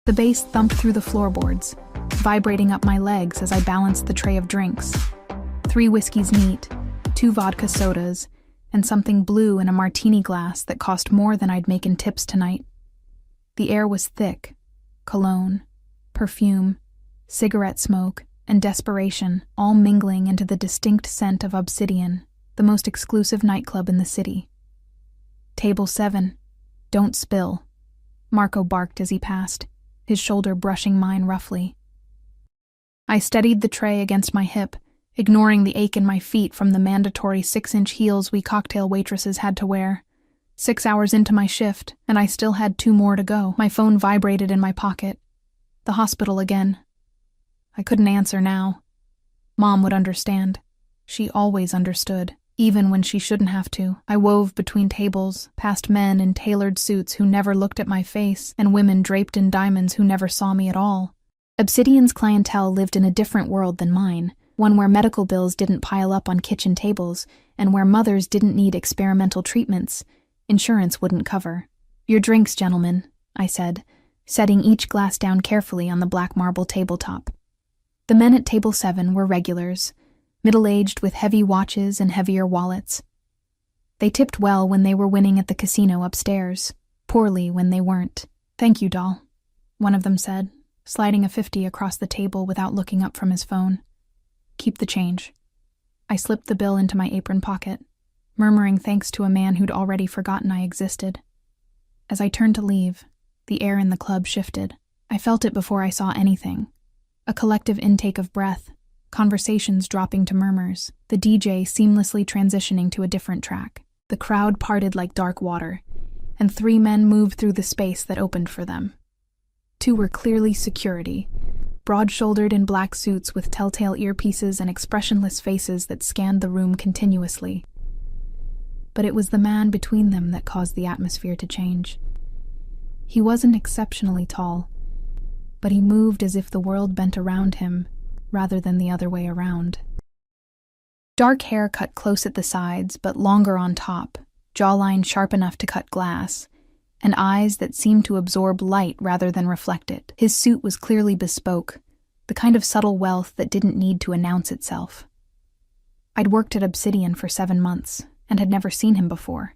The bass thumped through the floorboards, vibrating up my legs as I balanced the tray of drinks. 3 whiskeys neat, 2 vodka sodas, and something blue in a martini glass that cost more than I'd make in tips tonight. The air was thick, cologne, perfume, cigarette smoke, and desperation, all mingling into the distinct scent of Obsidian, the most exclusive nightclub in the city. Table 7. Don't spill. Marco barked as he passed, his shoulder brushing mine roughly. I steadied the tray against my hip, ignoring the ache in my feet from the mandatory 6-inch heels we cocktail waitresses had to wear. 6 hours into my shift, and I still had 2 more to go. My phone vibrated in my pocket. The hospital again. I couldn't answer now. Mom would understand. She always understood, even when she shouldn't have to. I wove between tables, past men in tailored suits who never looked at my face, and women draped in diamonds who never saw me at all. Obsidian's clientele lived in a different world than mine, one where medical bills didn't pile up on kitchen tables, and where mothers didn't need experimental treatments insurance wouldn't cover. "Your drinks, gentlemen," I said, setting each glass down carefully on the black marble tabletop. The men at table 7 were regulars, middle-aged with heavy watches and heavier wallets. They tipped well when they were winning at the casino upstairs, poorly when they weren't. "Thank you, doll," one of them said, sliding a 50 across the table without looking up from his phone. "Keep the change." I slipped the bill into my apron pocket, murmuring thanks to a man who'd already forgotten I existed. As I turned to leave, the air in the club shifted. I felt it before I saw anything. A collective intake of breath, conversations dropping to murmurs, the DJ seamlessly transitioning to a different track. The crowd parted like dark water, and 3 men moved through the space that opened for them. 2 were clearly security, broad-shouldered in black suits with telltale earpieces and expressionless faces that scanned the room continuously. But it was the man between them that caused the atmosphere to change. He wasn't exceptionally tall, but he moved as if the world bent around him, rather than the other way around. Dark hair cut close at the sides, but longer on top, jawline sharp enough to cut glass, and eyes that seemed to absorb light rather than reflect it. His suit was clearly bespoke, the kind of subtle wealth that didn't need to announce itself. I'd worked at Obsidian for 7 months, and had never seen him before,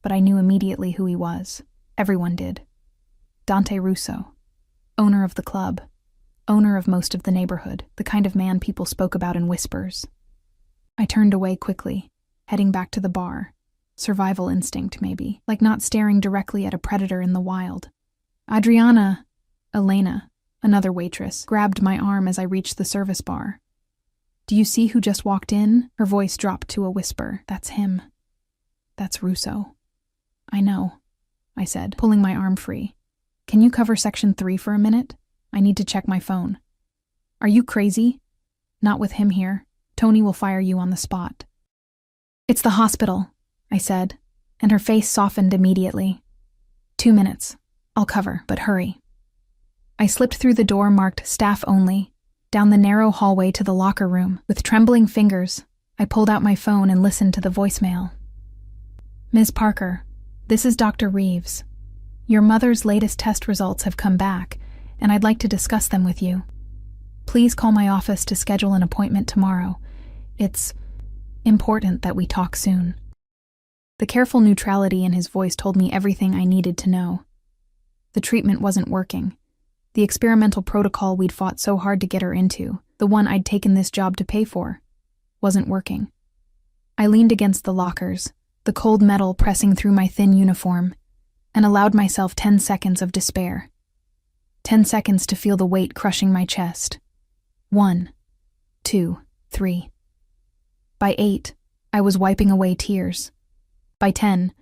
but I knew immediately who he was. Everyone did. Dante Russo, owner of the club, owner of most of the neighborhood, the kind of man people spoke about in whispers. I turned away quickly, heading back to the bar. Survival instinct, maybe, like not staring directly at a predator in the wild. Elena, another waitress, grabbed my arm as I reached the service bar. "Do you see who just walked in?" Her voice dropped to a whisper. "That's him. That's Russo." "I know," I said, pulling my arm free. "Can you cover section 3 for a minute? I need to check my phone." "Are you crazy?" "Not with him here. Tony will fire you on the spot." "It's the hospital," I said, and her face softened immediately. 2 minutes. I'll cover, but hurry." I slipped through the door marked staff only, down the narrow hallway to the locker room. With trembling fingers, I pulled out my phone and listened to the voicemail. "Ms. Parker, this is Dr. Reeves. Your mother's latest test results have come back, and I'd like to discuss them with you. Please call my office to schedule an appointment tomorrow. It's important that we talk soon." The careful neutrality in his voice told me everything I needed to know. The treatment wasn't working. The experimental protocol we'd fought so hard to get her into, the one I'd taken this job to pay for, wasn't working. I leaned against the lockers, the cold metal pressing through my thin uniform, and allowed myself 10 seconds of despair. 10 seconds to feel the weight crushing my chest. 1, 2, 3. By 8, I was wiping away tears. By 10,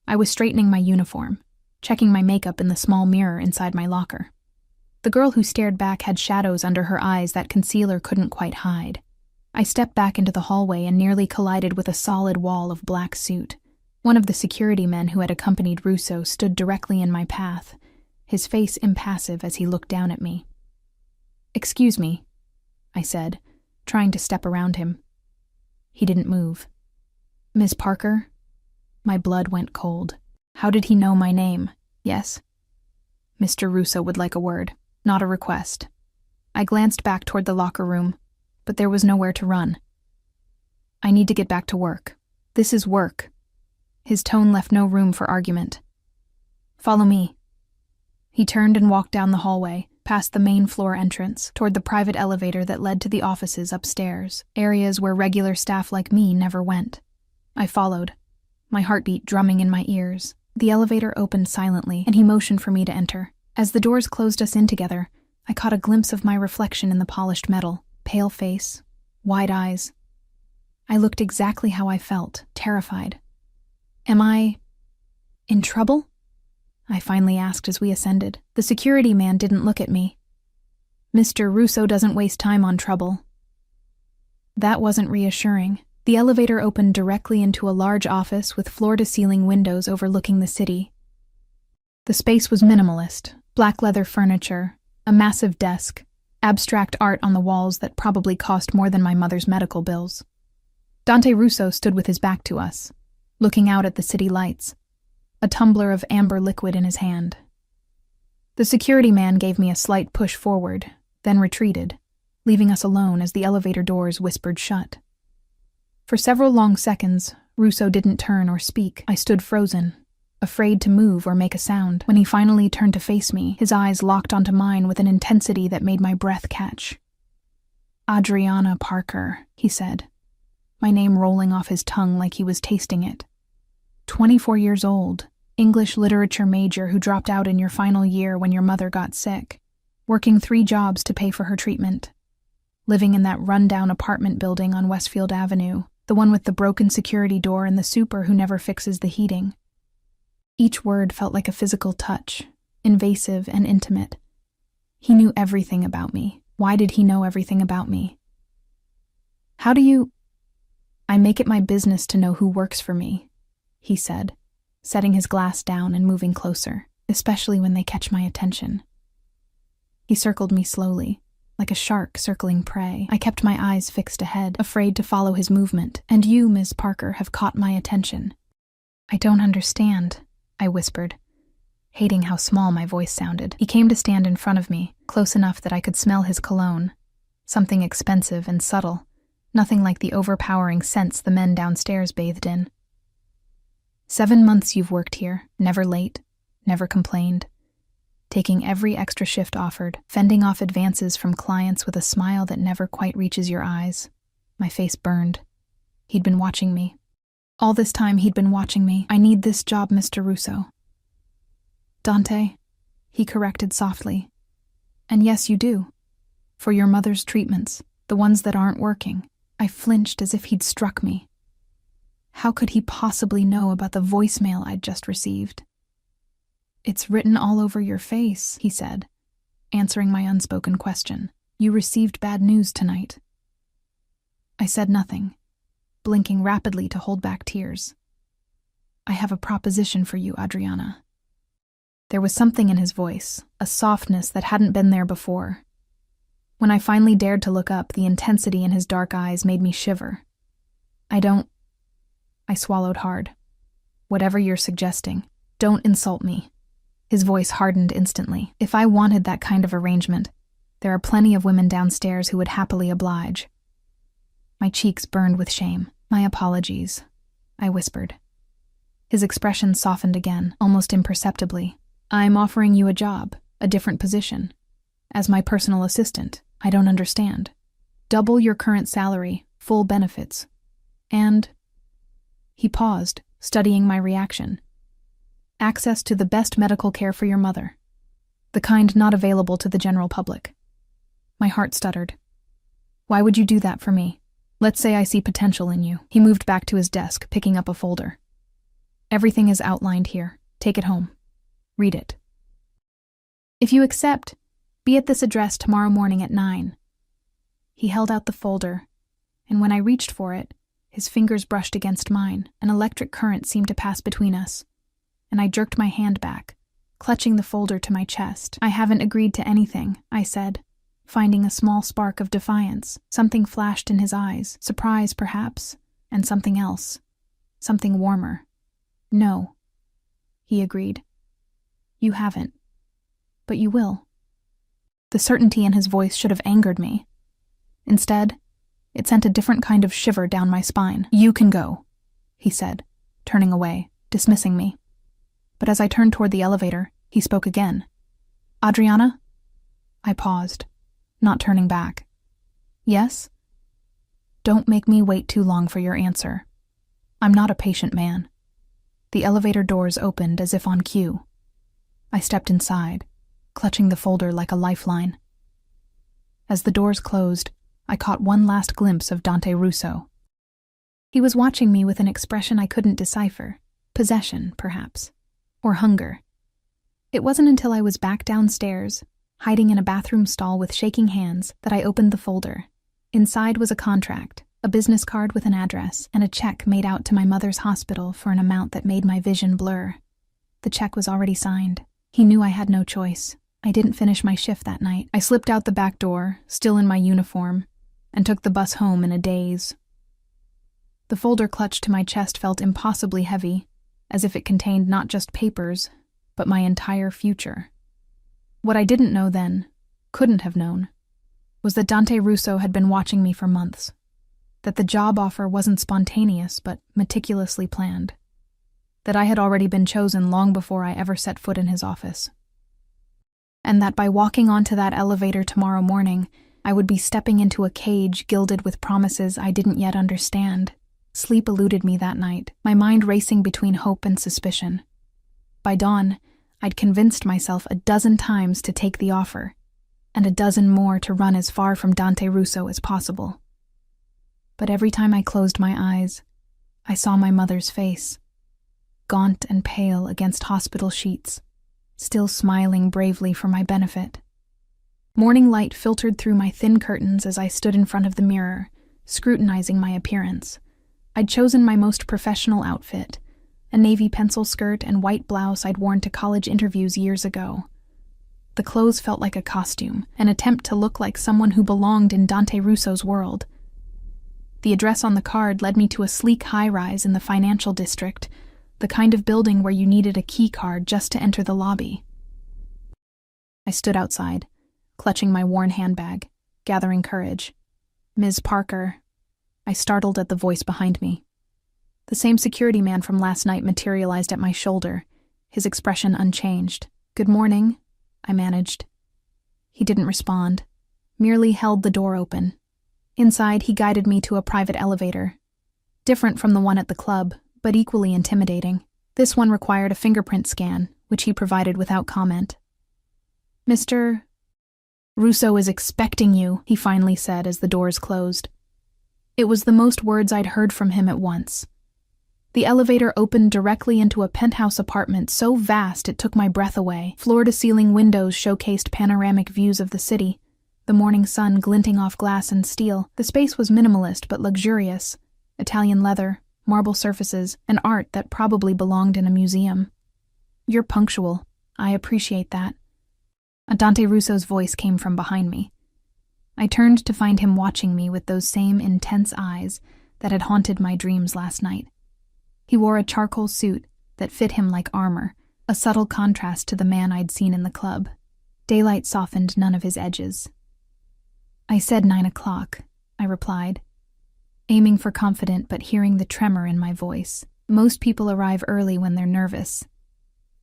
I was straightening my uniform, checking my makeup in the small mirror inside my locker. The girl who stared back had shadows under her eyes that concealer couldn't quite hide. I stepped back into the hallway and nearly collided with a solid wall of black suit. One of the security men who had accompanied Russo stood directly in my path, his face impassive as he looked down at me. "Excuse me," I said, trying to step around him. He didn't move. "Ms. Parker?" My blood went cold. How did he know my name? "Yes." Mr. Russo would like a word, not a request. I glanced back toward the locker room, but there was nowhere to run. I need to get back to work. This is work. His tone left no room for argument. Follow me. He turned and walked down the hallway, past the main floor entrance, toward the private elevator that led to the offices upstairs, areas where regular staff like me never went. I followed, my heartbeat drumming in my ears. The elevator opened silently, and he motioned for me to enter. As the doors closed us in together, I caught a glimpse of my reflection in the polished metal, pale face, wide eyes. I looked exactly how I felt, terrified. Am I in trouble? I finally asked as we ascended. The security man didn't look at me. Mr. Russo doesn't waste time on trouble. That wasn't reassuring. The elevator opened directly into a large office with floor-to-ceiling windows overlooking the city. The space was minimalist, black leather furniture, a massive desk, abstract art on the walls that probably cost more than my mother's medical bills. Dante Russo stood with his back to us, looking out at the city lights, a tumbler of amber liquid in his hand. The security man gave me a slight push forward, then retreated, leaving us alone as the elevator doors whispered shut. For several long seconds, Russo didn't turn or speak. I stood frozen, afraid to move or make a sound. When he finally turned to face me, his eyes locked onto mine with an intensity that made my breath catch. Adriana Parker, he said, my name rolling off his tongue like he was tasting it. 24 years old, English literature major who dropped out in your final year when your mother got sick, working 3 jobs to pay for her treatment, living in that rundown apartment building on Westfield Avenue, the one with the broken security door and the super who never fixes the heating. Each word felt like a physical touch, invasive and intimate. He knew everything about me. Why did he know everything about me? How do you... I make it my business to know who works for me, he said, setting his glass down and moving closer, especially when they catch my attention. He circled me slowly, like a shark circling prey. I kept my eyes fixed ahead, afraid to follow his movement. And you, Ms. Parker, have caught my attention. I don't understand, I whispered, hating how small my voice sounded. He came to stand in front of me, close enough that I could smell his cologne, something expensive and subtle, nothing like the overpowering scents the men downstairs bathed in. 7 months you've worked here, never late, never complained, taking every extra shift offered, fending off advances from clients with a smile that never quite reaches your eyes. My face burned. He'd been watching me. All this time he'd been watching me. I need this job, Mr. Russo. Dante, he corrected softly. And yes, you do. For your mother's treatments, the ones that aren't working. I flinched as if he'd struck me. How could he possibly know about the voicemail I'd just received? It's written all over your face, he said, answering my unspoken question. You received bad news tonight. I said nothing, blinking rapidly to hold back tears. I have a proposition for you, Adriana. There was something in his voice, a softness that hadn't been there before. When I finally dared to look up, the intensity in his dark eyes made me shiver. I swallowed hard. Whatever you're suggesting, don't insult me. His voice hardened instantly. If I wanted that kind of arrangement, there are plenty of women downstairs who would happily oblige. My cheeks burned with shame. My apologies, I whispered. His expression softened again, almost imperceptibly. I'm offering you a job, a different position. As my personal assistant, I don't understand. Double your current salary, full benefits. And... He paused, studying my reaction. Access to the best medical care for your mother. The kind not available to the general public. My heart stuttered. Why would you do that for me? Let's say I see potential in you. He moved back to his desk, picking up a folder. Everything is outlined here. Take it home. Read it. If you accept, be at this address tomorrow morning at 9. He held out the folder, and when I reached for it, his fingers brushed against mine. An electric current seemed to pass between us, and I jerked my hand back, clutching the folder to my chest. I haven't agreed to anything, I said, finding a small spark of defiance. Something flashed in his eyes, surprise perhaps, and something else, something warmer. No, he agreed. You haven't. but you will." The certainty in his voice should have angered me. Instead, it sent a different kind of shiver down my spine. "You can go," he said, turning away, dismissing me. But as I turned toward the elevator, he spoke again. "Adriana?" I paused, not turning back. "Yes?" "Don't make me wait too long for your answer. I'm not a patient man." The elevator doors opened as if on cue. I stepped inside, clutching the folder like a lifeline. As the doors closed, I caught one last glimpse of Dante Russo. He was watching me with an expression I couldn't decipher. Possession, perhaps. Or hunger. It wasn't until I was back downstairs, hiding in a bathroom stall with shaking hands, that I opened the folder. Inside was a contract, a business card with an address, and a check made out to my mother's hospital for an amount that made my vision blur. The check was already signed. He knew I had no choice. I didn't finish my shift that night. I slipped out the back door, still in my uniform, and took the bus home in a daze. The folder clutched to my chest felt impossibly heavy, as if it contained not just papers, but my entire future. What I didn't know then, couldn't have known, was that Dante Russo had been watching me for months, that the job offer wasn't spontaneous but meticulously planned, that I had already been chosen long before I ever set foot in his office, and that by walking onto that elevator tomorrow morning, I would be stepping into a cage gilded with promises I didn't yet understand. Sleep eluded me that night, my mind racing between hope and suspicion. By dawn, I'd convinced myself a dozen times to take the offer, and a dozen more to run as far from Dante Russo as possible. But every time I closed my eyes, I saw my mother's face, gaunt and pale against hospital sheets, still smiling bravely for my benefit. Morning light filtered through my thin curtains as I stood in front of the mirror, scrutinizing my appearance. I'd chosen my most professional outfit, a navy pencil skirt and white blouse I'd worn to college interviews years ago. The clothes felt like a costume, an attempt to look like someone who belonged in Dante Russo's world. The address on the card led me to a sleek high-rise in the financial district, the kind of building where you needed a key card just to enter the lobby. I stood outside, clutching my worn handbag, gathering courage. "Ms. Parker," I startled at the voice behind me. The same security man from last night materialized at my shoulder, his expression unchanged. "Good morning," I managed. He didn't respond, merely held the door open. Inside, he guided me to a private elevator, different from the one at the club, but equally intimidating. This one required a fingerprint scan, which he provided without comment. "Mr. Russo is expecting you," he finally said as the doors closed. It was the most words I'd heard from him at once. The elevator opened directly into a penthouse apartment so vast it took my breath away. Floor-to-ceiling windows showcased panoramic views of the city, the morning sun glinting off glass and steel. The space was minimalist but luxurious. Italian leather, marble surfaces, and art that probably belonged in a museum. "You're punctual. I appreciate that." Dante Russo's voice came from behind me. I turned to find him watching me with those same intense eyes that had haunted my dreams last night. He wore a charcoal suit that fit him like armor, a subtle contrast to the man I'd seen in the club. Daylight softened none of his edges. "I said 9 o'clock, I replied, aiming for confident but hearing the tremor in my voice. Most people arrive early when they're nervous.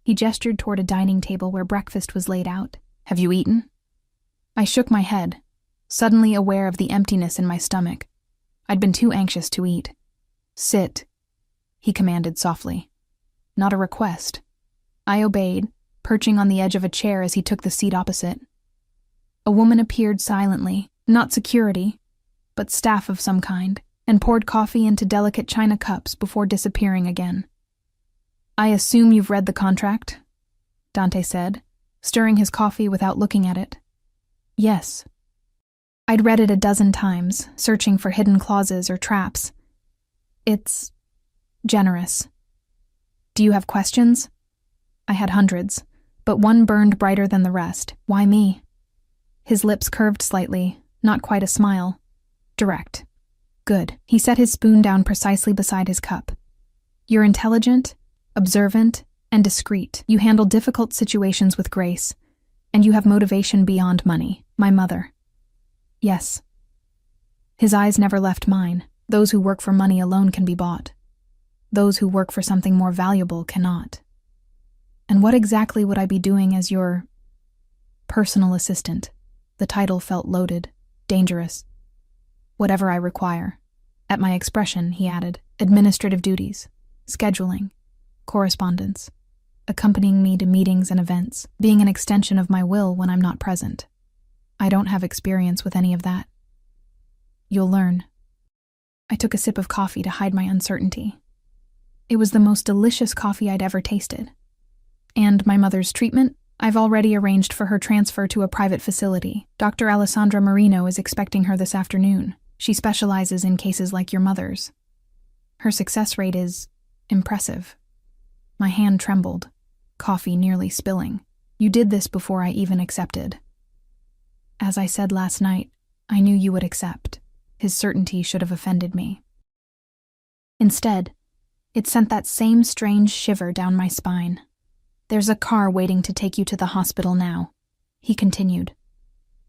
He gestured toward a dining table where breakfast was laid out. "Have you eaten?" I shook my head, suddenly aware of the emptiness in my stomach. I'd been too anxious to eat. "Sit," he commanded softly. Not a request. I obeyed, perching on the edge of a chair as he took the seat opposite. A woman appeared silently, not security, but staff of some kind, and poured coffee into delicate china cups before disappearing again. "I assume you've read the contract?" Dante said, stirring his coffee without looking at it. "Yes." I'd read it a dozen times, searching for hidden clauses or traps. "It's generous. Do you have questions?" I had hundreds, but one burned brighter than the rest. "Why me?" His lips curved slightly, not quite a smile. "Direct." "Good." He set his spoon down precisely beside his cup. "You're intelligent, observant, and discreet. You handle difficult situations with grace, And you have motivation beyond money, my mother. Yes. His eyes never left mine. Those who work for money alone can be bought. Those who work for something more valuable cannot. And what exactly would I be doing as your personal assistant? The title felt loaded, dangerous. Whatever I require. At my expression, he added, administrative duties, scheduling, correspondence, accompanying me to meetings and events, being an extension of my will when I'm not present. I don't have experience with any of that. You'll learn. I took a sip of coffee to hide my uncertainty. It was the most delicious coffee I'd ever tasted. And my mother's treatment? I've already arranged for her transfer to a private facility. Dr. Alessandra Marino is expecting her this afternoon. She specializes in cases like your mother's. Her success rate is impressive. My hand trembled, coffee nearly spilling. You did this before I even accepted. As I said last night, I knew you would accept. His certainty should have offended me. Instead, it sent that same strange shiver down my spine. There's a car waiting to take you to the hospital now, he continued.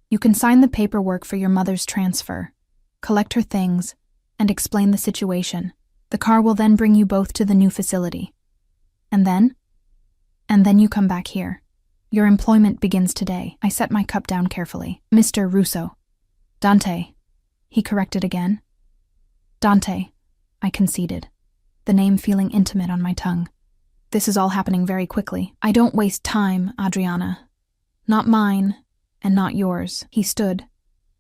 You can sign the paperwork for your mother's transfer, collect her things, and explain the situation. The car will then bring you both to the new facility. And then? And then you come back here. Your employment begins today. I set my cup down carefully. Mr. Russo. Dante. He corrected again. Dante, I conceded, the name feeling intimate on my tongue. This is all happening very quickly. I don't waste time, Adriana. Not mine, and not yours. He stood,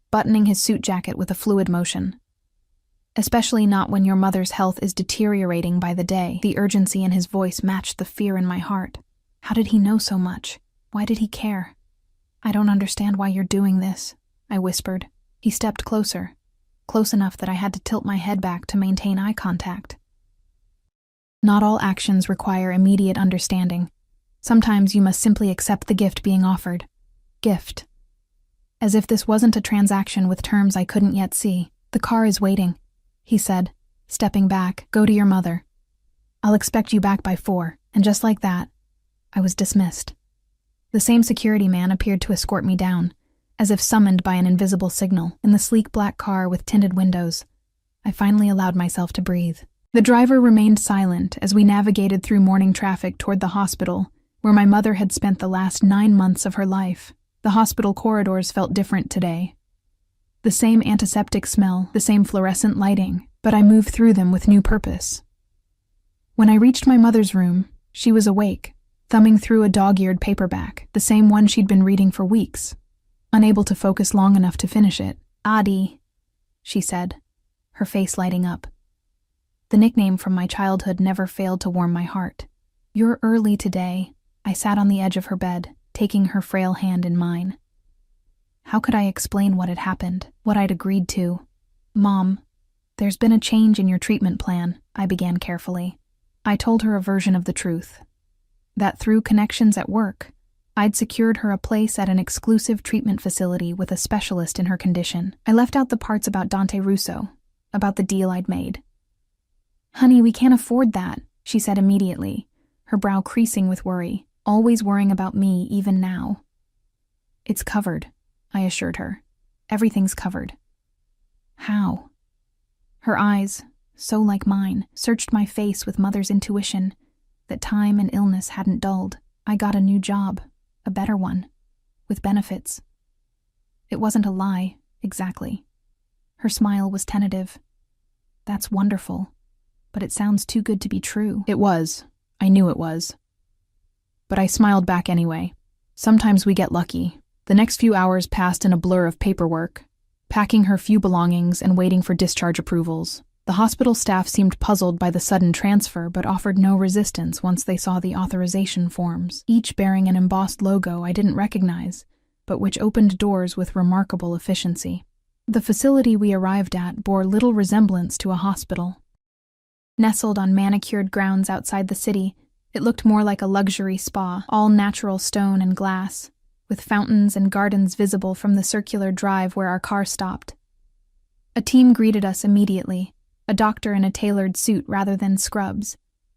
buttoning his suit jacket with a fluid motion. Especially not when your mother's health is deteriorating by the day. The urgency in his voice matched the fear in my heart. How did he know so much? Why did he care? I don't understand why you're doing this, I whispered. He stepped closer, close enough that I had to tilt my head back to maintain eye contact. Not all actions require immediate understanding. Sometimes you must simply accept the gift being offered. Gift. As if this wasn't a transaction with terms I couldn't yet see. The car is waiting, he said, stepping back. Go to your mother. I'll expect you back by 4, and just like that, I was dismissed. The same security man appeared to escort me down, as if summoned by an invisible signal. In the sleek black car with tinted windows, I finally allowed myself to breathe. The driver remained silent as we navigated through morning traffic toward the hospital, where my mother had spent the last 9 months of her life. The hospital corridors felt different today. The same antiseptic smell, the same fluorescent lighting, but I moved through them with new purpose. When I reached my mother's room, she was awake, thumbing through a dog-eared paperback, the same one she'd been reading for weeks, unable to focus long enough to finish it. Adi, she said, her face lighting up. The nickname from my childhood never failed to warm my heart. You're early today. I sat on the edge of her bed, taking her frail hand in mine. How could I explain what had happened, what I'd agreed to? Mom, there's been a change in your treatment plan, I began carefully. I told her a version of the truth. That through connections at work, I'd secured her a place at an exclusive treatment facility with a specialist in her condition. I left out the parts about Dante Russo, about the deal I'd made. Honey, we can't afford that, she said immediately, her brow creasing with worry, always worrying about me even now. It's covered, I assured her. Everything's covered. How? Her eyes, so like mine, searched my face with mother's intuition that time and illness hadn't dulled. I got a new job, a better one, with benefits. It wasn't a lie, exactly. Her smile was tentative. That's wonderful, but it sounds too good to be true. It was. I knew it was. But I smiled back anyway. Sometimes we get lucky. The next few hours passed in a blur of paperwork, packing her few belongings and waiting for discharge approvals. The hospital staff seemed puzzled by the sudden transfer but offered no resistance once they saw the authorization forms, each bearing an embossed logo I didn't recognize, but which opened doors with remarkable efficiency. The facility we arrived at bore little resemblance to a hospital. Nestled on manicured grounds outside the city, it looked more like a luxury spa, all natural stone and glass, with fountains and gardens visible from the circular drive where our car stopped. A team greeted us immediately, a doctor in a tailored suit rather than scrubs,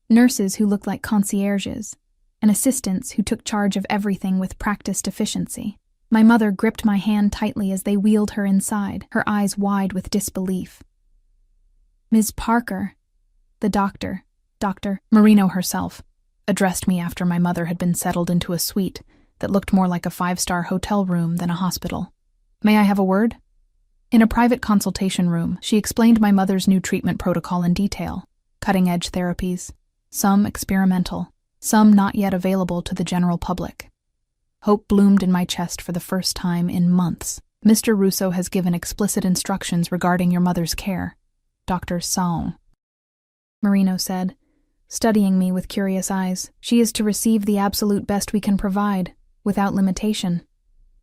nurses who looked like concierges, and assistants who took charge of everything with practiced efficiency. My mother gripped my hand tightly as they wheeled her inside, her eyes wide with disbelief. "Ms. Parker," the doctor, Dr. Marino herself, addressed me after my mother had been settled into a suite that looked more like a 5-star hotel room than a hospital. "May I have a word?" In a private consultation room, she explained my mother's new treatment protocol in detail. Cutting-edge therapies, some experimental, some not yet available to the general public. Hope bloomed in my chest for the first time in months. "Mr. Russo has given explicit instructions regarding your mother's care," Dr. Song, Marino said, studying me with curious eyes. "She is to receive the absolute best we can provide, without limitation."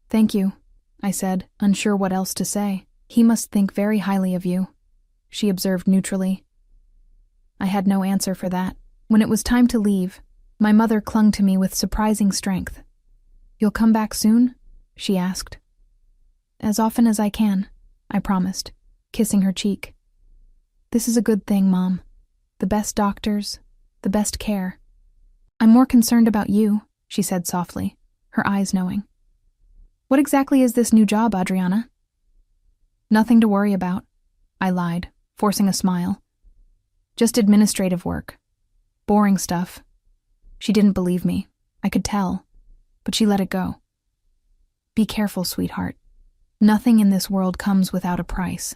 "Thank you," I said, unsure what else to say. "He must think very highly of you," she observed neutrally. I had no answer for that. When it was time to leave, my mother clung to me with surprising strength. "You'll come back soon?" she asked. "As often as I can," I promised, kissing her cheek. "This is a good thing, Mom. The best doctors, the best care." "I'm more concerned about you," she said softly, her eyes knowing. "What exactly is this new job, Adriana?" "Nothing to worry about," I lied, forcing a smile. "Just administrative work. Boring stuff." She didn't believe me. I could tell. But she let it go. "Be careful, sweetheart. Nothing in this world comes without a price."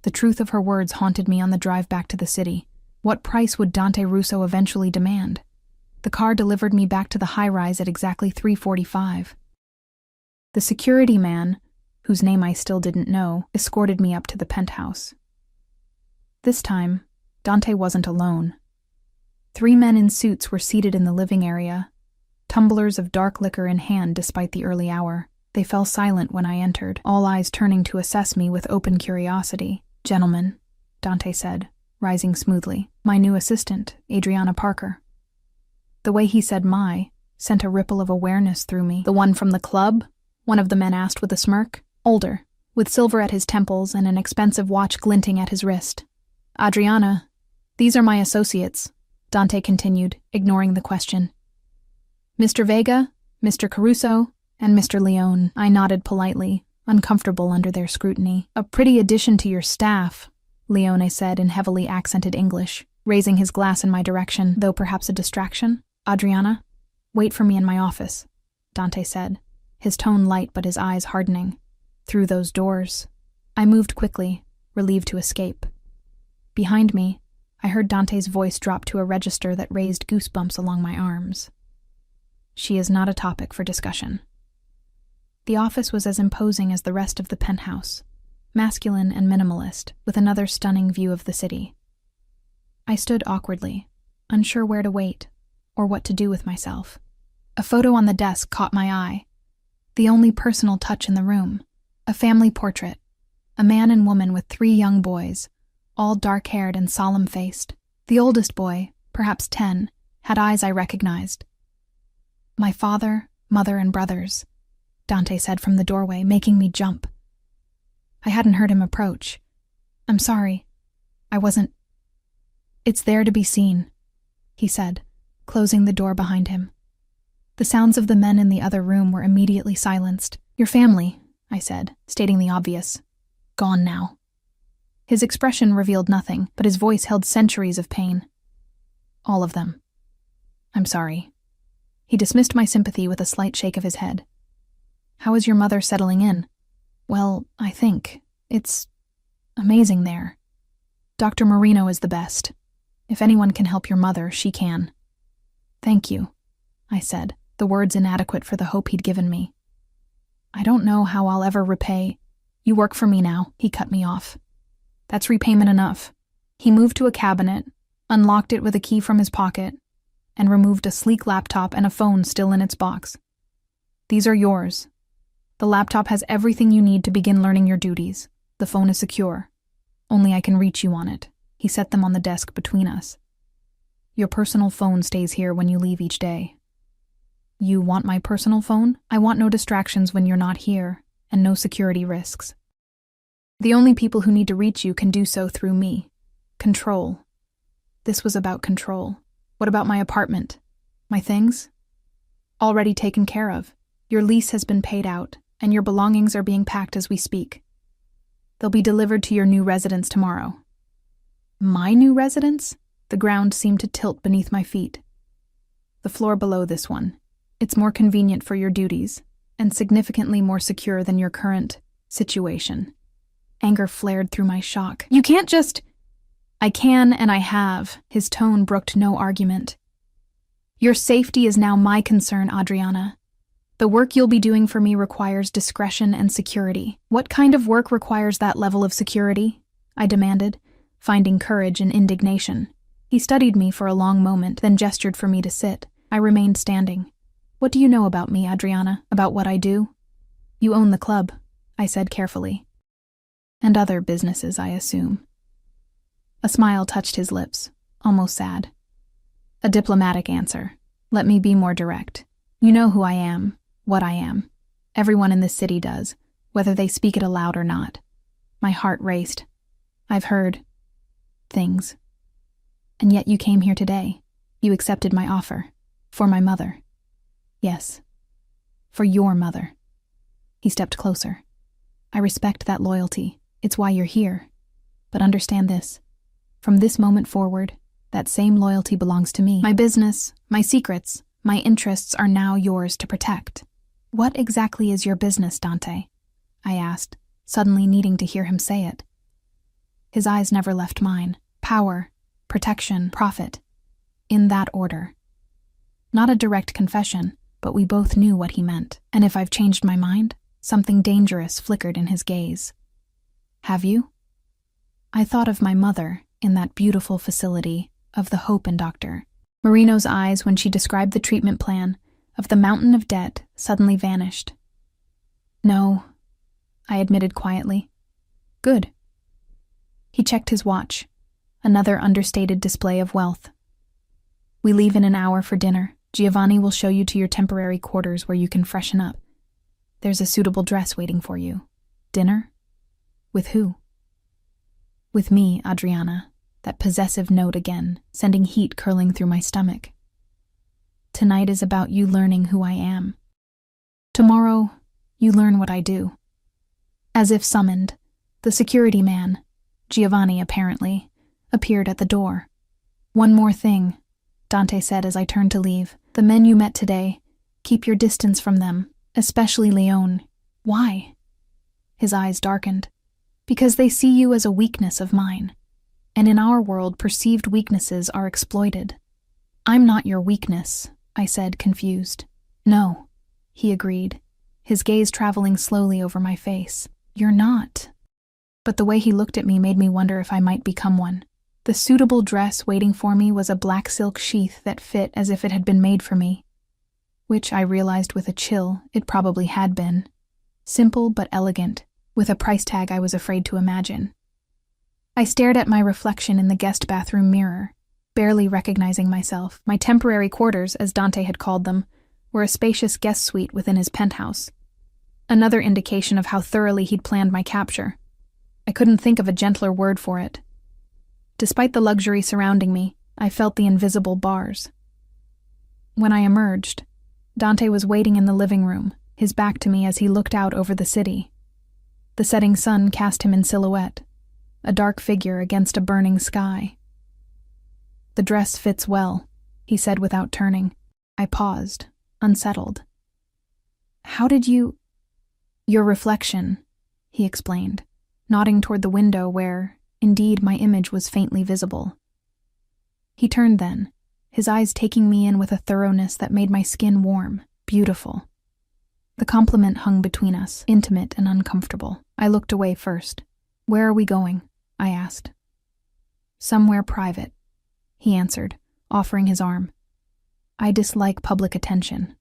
The truth of her words haunted me on the drive back to the city. What price would Dante Russo eventually demand? The car delivered me back to the high-rise at exactly 3:45. The security man, whose name I still didn't know, escorted me up to the penthouse. This time, Dante wasn't alone. 3 men in suits were seated in the living area, tumblers of dark liquor in hand despite the early hour. They fell silent when I entered, all eyes turning to assess me with open curiosity. "Gentlemen," Dante said, rising smoothly, "my new assistant, Adriana Parker." The way he said "my" sent a ripple of awareness through me. "The one from the club?" one of the men asked with a smirk. Older, with silver at his temples and an expensive watch glinting at his wrist. "Adriana, these are my associates," Dante continued, ignoring the question. "Mr. Vega, Mr. Caruso, and Mr. Leone." I nodded politely, uncomfortable under their scrutiny. "A pretty addition to your staff," Leone said in heavily accented English, raising his glass in my direction, though perhaps a distraction. "Adriana, wait for me in my office," Dante said, his tone light but his eyes hardening. "Through those doors." I moved quickly, relieved to escape. Behind me, I heard Dante's voice drop to a register that raised goosebumps along my arms. "She is not a topic for discussion." The office was as imposing as the rest of the penthouse, masculine and minimalist, with another stunning view of the city. I stood awkwardly, unsure where to wait, or what to do with myself. A photo on the desk caught my eye, the only personal touch in the room. A family portrait, a man and woman with 3 young boys, all dark-haired and solemn-faced. The oldest boy, perhaps 10, had eyes I recognized. "My father, mother, and brothers," Dante said from the doorway, making me jump. I hadn't heard him approach. "I'm sorry. I wasn't—" "It's there to be seen," he said, closing the door behind him. The sounds of the men in the other room were immediately silenced. "Your family," I said, stating the obvious. "Gone now." His expression revealed nothing, but his voice held centuries of pain. "All of them. I'm sorry." He dismissed my sympathy with a slight shake of his head. "How is your mother settling in?" "Well, I think it's amazing there. Dr. Marino is the best. If anyone can help your mother, she can." "Thank you," I said, the words inadequate for the hope he'd given me. "I don't know how I'll ever repay—" "You work for me now," he cut me off. "That's repayment enough." He moved to a cabinet, unlocked it with a key from his pocket, and removed a sleek laptop and a phone still in its box. "These are yours. The laptop has everything you need to begin learning your duties. The phone is secure. Only I can reach you on it." He set them on the desk between us. "Your personal phone stays here when you leave each day." "You want my personal phone?" "I want no distractions when you're not here, and no security risks. The only people who need to reach you can do so through me. Control." This was about control. "What about my apartment?" My things? Already taken care of. Your lease has been paid out, and your belongings are being packed as we speak. They'll be delivered to your new residence tomorrow. My new residence? The ground seemed to tilt beneath my feet. The floor below this one. It's more convenient for your duties, and significantly more secure than your current situation. Anger flared through my shock. You can't just... I can and I have. His tone brooked no argument. Your safety is now my concern, Adriana. The work you'll be doing for me requires discretion and security. What kind of work requires that level of security? I demanded, finding courage in indignation. He studied me for a long moment, then gestured for me to sit. I remained standing. What do you know about me, Adriana? About what I do? You own the club, I said carefully. And other businesses, I assume. A smile touched his lips, almost sad. A diplomatic answer. Let me be more direct. You know who I am, what I am. Everyone in this city does, whether they speak it aloud or not. My heart raced. I've heard things. And yet you came here today. You accepted my offer. For my mother. Yes. For your mother. He stepped closer. I respect that loyalty. It's why you're here. But understand this. From this moment forward, that same loyalty belongs to me. My business, my secrets, my interests are now yours to protect. What exactly is your business, Dante? I asked, suddenly needing to hear him say it. His eyes never left mine. Power, protection, profit. In that order. Not a direct confession, but we both knew what he meant. And if I've changed my mind, something dangerous flickered in his gaze. Have you? I thought of my mother in that beautiful facility of the Hope and Doctor. Marino's eyes, when she described the treatment plan of the mountain of debt, suddenly vanished. No, I admitted quietly. Good. He checked his watch, another understated display of wealth. We leave in an hour for dinner. Giovanni will show you to your temporary quarters where you can freshen up. There's a suitable dress waiting for you. Dinner? With who? With me, Adriana. That possessive note again, sending heat curling through my stomach. Tonight is about you learning who I am. Tomorrow, you learn what I do. As if summoned, the security man, Giovanni apparently, appeared at the door. One more thing, Dante said as I turned to leave. The men you met today, keep your distance from them, especially Leone. Why? His eyes darkened. Because they see you as a weakness of mine. And in our world, perceived weaknesses are exploited. I'm not your weakness, I said, confused. No, he agreed, his gaze traveling slowly over my face. You're not. But the way he looked at me made me wonder if I might become one. The suitable dress waiting for me was a black silk sheath that fit as if it had been made for me. Which I realized with a chill it probably had been. Simple but elegant, with a price tag I was afraid to imagine. I stared at my reflection in the guest bathroom mirror, barely recognizing myself. My temporary quarters, as Dante had called them, were a spacious guest suite within his penthouse. Another indication of how thoroughly he'd planned my capture. I couldn't think of a gentler word for it. Despite the luxury surrounding me, I felt the invisible bars. When I emerged, Dante was waiting in the living room, his back to me as he looked out over the city. The setting sun cast him in silhouette, a dark figure against a burning sky. The dress fits well, he said without turning. I paused, unsettled. How did you... Your reflection, he explained, nodding toward the window where, indeed, my image was faintly visible. He turned then, his eyes taking me in with a thoroughness that made my skin warm, beautiful. The compliment hung between us, intimate and uncomfortable. I looked away first. Where are we going? I asked. Somewhere private, he answered, offering his arm. I dislike public attention.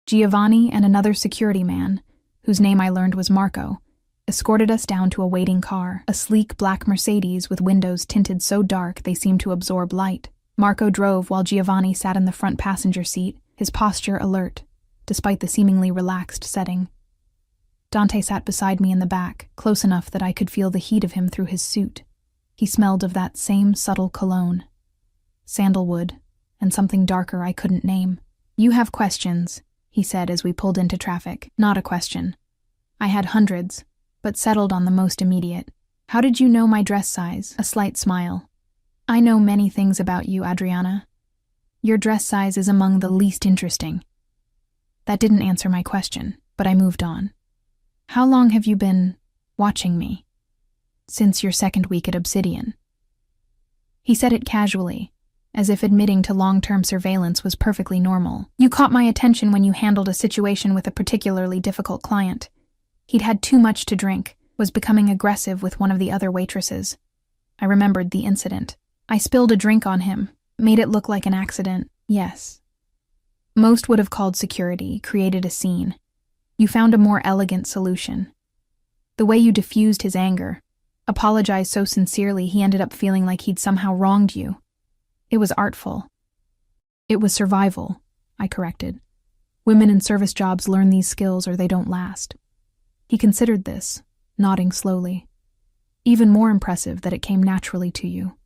Giovanni and another security man, whose name I learned was Marco, escorted us down to a waiting car, a sleek black Mercedes with windows tinted so dark they seemed to absorb light. Marco drove while Giovanni sat in the front passenger seat, his posture alert, despite the seemingly relaxed setting. Dante sat beside me in the back, close enough that I could feel the heat of him through his suit. He smelled of that same subtle cologne. Sandalwood, and something darker I couldn't name. You have questions, he said as we pulled into traffic. Not a question. I had hundreds, but settled on the most immediate. How did you know my dress size? A slight smile. I know many things about you, Adriana. Your dress size is among the least interesting. That didn't answer my question, but I moved on. How long have you been watching me? Since your second week at Obsidian. He said it casually, as if admitting to long-term surveillance was perfectly normal. You caught my attention when you handled a situation with a particularly difficult client. He'd had too much to drink, was becoming aggressive with one of the other waitresses. I remembered the incident. I spilled a drink on him, made it look like an accident. Yes. Most would have called security, created a scene. You found a more elegant solution. The way you diffused his anger, apologized so sincerely he ended up feeling like he'd somehow wronged you. It was artful. It was survival, I corrected. Women in service jobs learn these skills or they don't last. He considered this, nodding slowly. Even more impressive that it came naturally to you.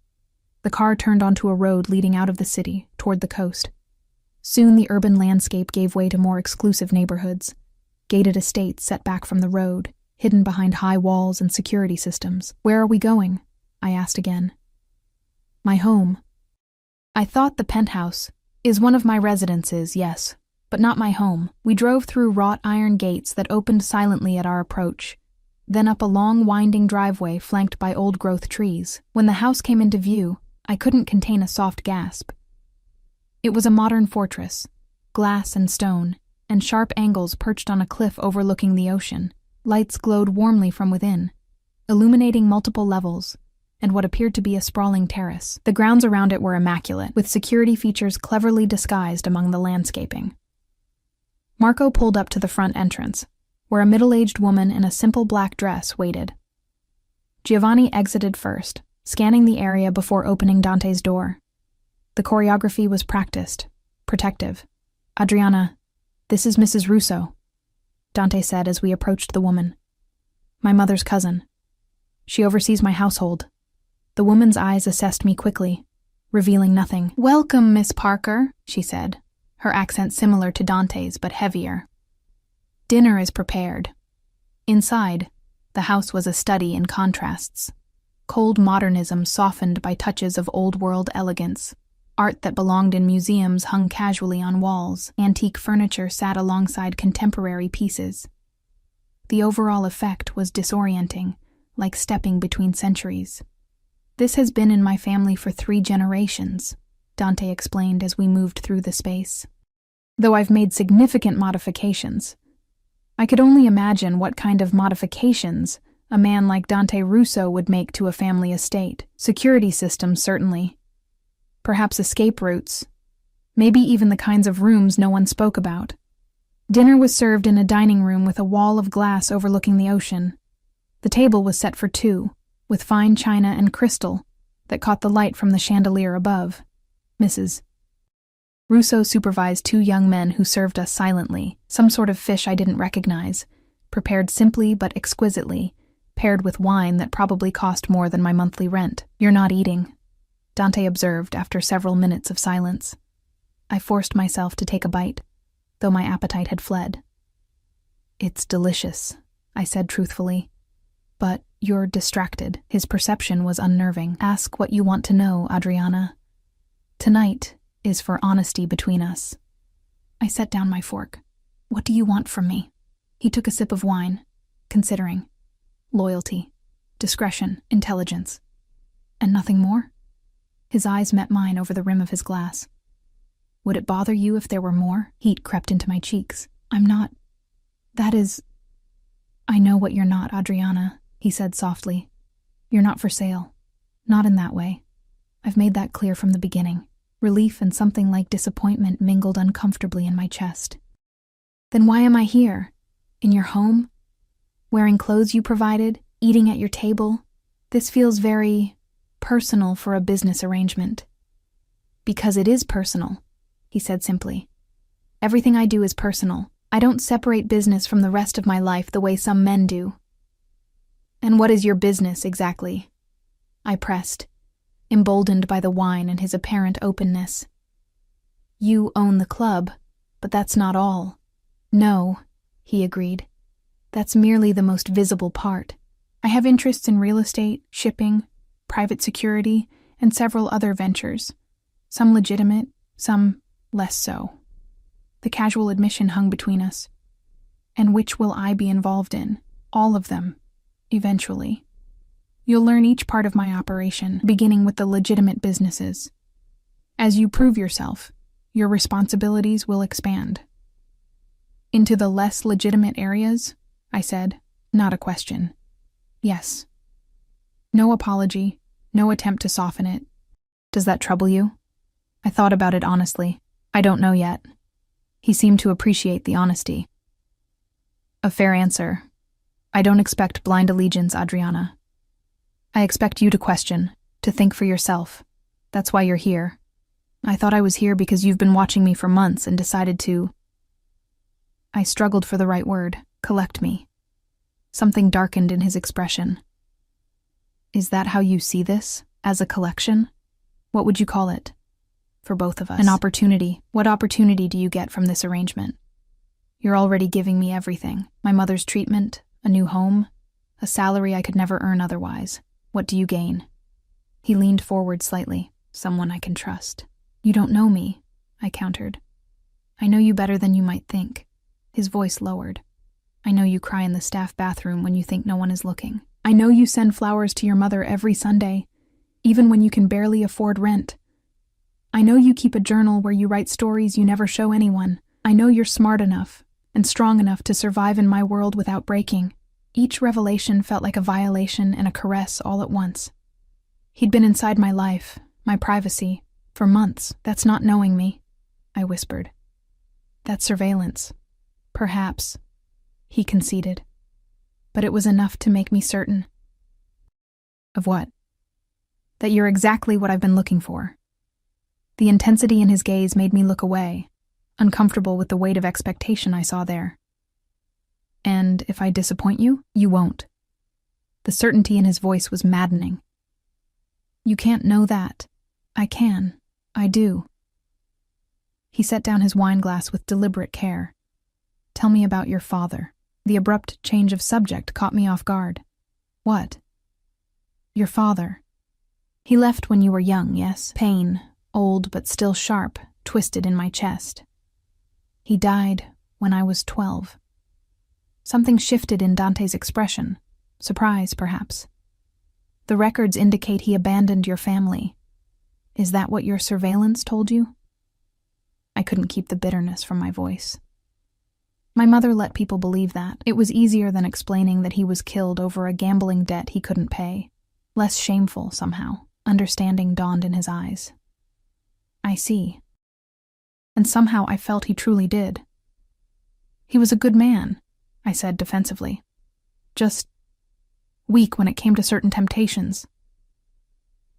The car turned onto a road leading out of the city, toward the coast. Soon the urban landscape gave way to more exclusive neighborhoods, gated estates set back from the road, hidden behind high walls and security systems. Where are we going? I asked again. My home. I thought the penthouse is one of my residences, yes, but not my home. We drove through wrought iron gates that opened silently at our approach, then up a long winding driveway flanked by old-growth trees. When the house came into view, I couldn't contain a soft gasp. It was a modern fortress, glass and stone, and sharp angles perched on a cliff overlooking the ocean. Lights glowed warmly from within, illuminating multiple levels, and what appeared to be a sprawling terrace. The grounds around it were immaculate, with security features cleverly disguised among the landscaping. Marco pulled up to the front entrance, where a middle-aged woman in a simple black dress waited. Giovanni exited first, scanning the area before opening Dante's door. The choreography was practiced, protective. Adriana, this is Mrs. Russo, Dante said as we approached the woman. My mother's cousin. She oversees my household. The woman's eyes assessed me quickly, revealing nothing. Welcome, Miss Parker, she said, her accent similar to Dante's but heavier. Dinner is prepared. Inside, the house was a study in contrasts. Cold modernism softened by touches of old-world elegance. Art that belonged in museums hung casually on walls. Antique furniture sat alongside contemporary pieces. The overall effect was disorienting, like stepping between centuries. This has been in my family for 3 generations, Dante explained as we moved through the space. Though I've made significant modifications. I could only imagine what kind of modifications a man like Dante Russo would make to a family estate. Security systems, certainly. Perhaps escape routes. Maybe even the kinds of rooms no one spoke about. Dinner was served in a dining room with a wall of glass overlooking the ocean. The table was set for 2, with fine china and crystal that caught the light from the chandelier above. Mrs. Russo supervised 2 young men who served us silently, some sort of fish I didn't recognize, prepared simply but exquisitely, paired with wine that probably cost more than my monthly rent. You're not eating, Dante observed after several minutes of silence. I forced myself to take a bite, though my appetite had fled. It's delicious, I said truthfully. But you're distracted. His perception was unnerving. Ask what you want to know, Adriana. Tonight is for honesty between us. I set down my fork. What do you want from me? He took a sip of wine, considering. Loyalty, discretion, intelligence. And nothing more? His eyes met mine over the rim of his glass. Would it bother you if there were more? Heat crept into my cheeks. I'm not. That is. I know what you're not, Adriana, he said softly. You're not for sale. Not in that way. I've made that clear from the beginning. Relief and something like disappointment mingled uncomfortably in my chest. Then why am I here? In your home? Wearing clothes you provided? Eating at your table? This feels very personal for a business arrangement. Because it is personal, he said simply. Everything I do is personal. I don't separate business from the rest of my life the way some men do. And what is your business, exactly? I pressed, emboldened by the wine and his apparent openness. You own the club, But that's not all. No, he agreed. That's merely the most visible part. I have interests in real estate, shipping, private security, and several other ventures. Some legitimate, some less so. The casual admission hung between us. And which will I be involved in? All of them, eventually. You'll learn each part of my operation, beginning with the legitimate businesses. As you prove yourself, your responsibilities will expand. Into the less legitimate areas? I said, not a question. Yes. No apology, no attempt to soften it. Does that trouble you? I thought about it honestly. I don't know yet. He seemed to appreciate the honesty. A fair answer. I don't expect blind allegiance, Adriana. I expect you to question, to think for yourself. That's why you're here. I thought I was here because you've been watching me for months and decided to... I struggled for the right word. Collect me. Something darkened in his expression. Is that how you see this? As a collection? What would you call it? For both of us. An opportunity. What opportunity do you get from this arrangement? You're already giving me everything. My mother's treatment, a new home, a salary I could never earn otherwise. What do you gain? He leaned forward slightly. Someone I can trust. You don't know me, I countered. I know you better than you might think. His voice lowered. I know you cry in the staff bathroom when you think no one is looking. I know you send flowers to your mother every Sunday, even when you can barely afford rent. I know you keep a journal where you write stories you never show anyone. I know you're smart enough and strong enough to survive in my world without breaking. Each revelation felt like a violation and a caress all at once. He'd been inside my life, my privacy, for months. That's not knowing me, I whispered. That's surveillance. Perhaps, he conceded. But it was enough to make me certain. Of what? That you're exactly what I've been looking for. The intensity in his gaze made me look away, uncomfortable with the weight of expectation I saw there. And if I disappoint you, you won't. The certainty in his voice was maddening. You can't know that. I can. I do. He set down his wine glass with deliberate care. Tell me about your father. The abrupt change of subject caught me off guard. What? Your father. He left when you were young, yes? Pain, old but still sharp, twisted in my chest. He died when I was 12. Something shifted in Dante's expression. Surprise, perhaps. The records indicate he abandoned your family. Is that what your surveillance told you? I couldn't keep the bitterness from my voice. My mother let people believe that. It was easier than explaining that he was killed over a gambling debt he couldn't pay. Less shameful, somehow. Understanding dawned in his eyes. I see. And somehow I felt he truly did. He was a good man, I said defensively. Just weak when it came to certain temptations.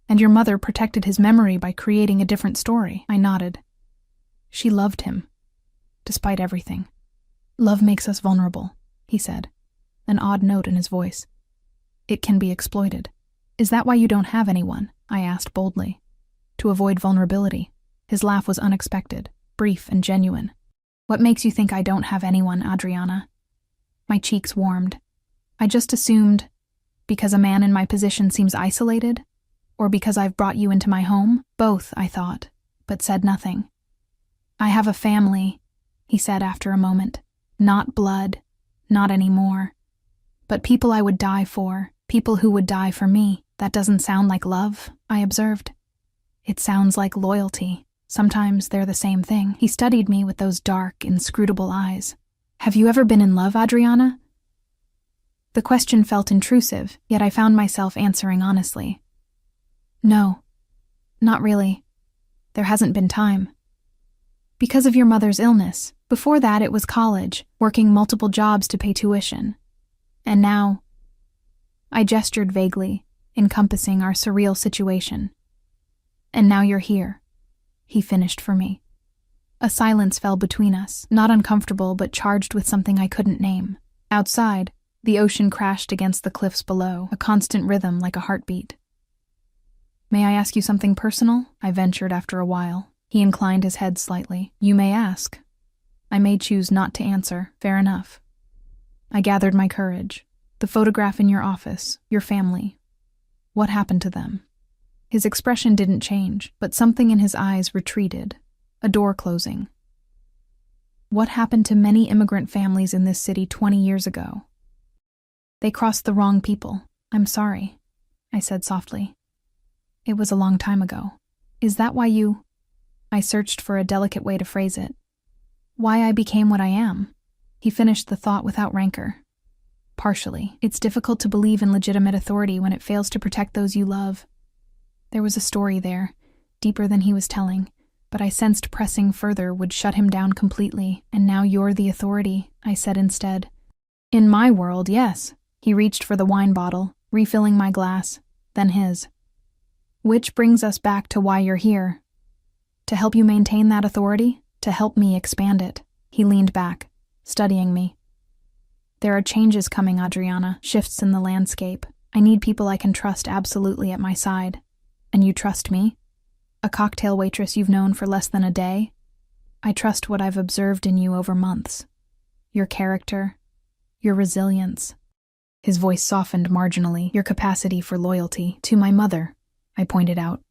And your mother protected his memory by creating a different story. I nodded. She loved him, despite everything. Love makes us vulnerable, he said, an odd note in his voice. It can be exploited. Is that why you don't have anyone? I asked boldly. To avoid vulnerability. His laugh was unexpected, brief and genuine. What makes you think I don't have anyone, Adriana? My cheeks warmed. I just assumed, because a man in my position seems isolated, or because I've brought you into my home? Both, I thought, but said nothing. I have a family, he said after a moment. Not blood, not anymore. But people I would die for, people who would die for me. That doesn't sound like love, I observed. It sounds like loyalty. Sometimes they're the same thing. He studied me with those dark, inscrutable eyes. Have you ever been in love, Adriana? The question felt intrusive, yet I found myself answering honestly. No, not really. There hasn't been time. Because of your mother's illness. Before that, it was college, working multiple jobs to pay tuition. And now... I gestured vaguely, encompassing our surreal situation. And now you're here, he finished for me. A silence fell between us, not uncomfortable but charged with something I couldn't name. Outside, the ocean crashed against the cliffs below, a constant rhythm like a heartbeat. May I ask you something personal? I ventured after a while. He inclined his head slightly. You may ask. I may choose not to answer, fair enough. I gathered my courage. The photograph in your office, your family. What happened to them? His expression didn't change, but something in his eyes retreated, a door closing. What happened to many immigrant families in this city 20 years ago? They crossed the wrong people. I'm sorry, I said softly. It was a long time ago. Is that why you... I searched for a delicate way to phrase it. Why I became what I am? He finished the thought without rancor. Partially. It's difficult to believe in legitimate authority when it fails to protect those you love. There was a story there, deeper than he was telling, but I sensed pressing further would shut him down completely, and now you're the authority, I said instead. In my world, yes. He reached for the wine bottle, refilling my glass, then his. Which brings us back to why you're here. To help you maintain that authority? To help me expand it. He leaned back, studying me. There are changes coming, Adriana, shifts in the landscape. I need people I can trust absolutely at my side. And you trust me? A cocktail waitress you've known for less than a day? I trust what I've observed in you over months. Your character, your resilience. His voice softened marginally. Your capacity for loyalty. To my mother, I pointed out.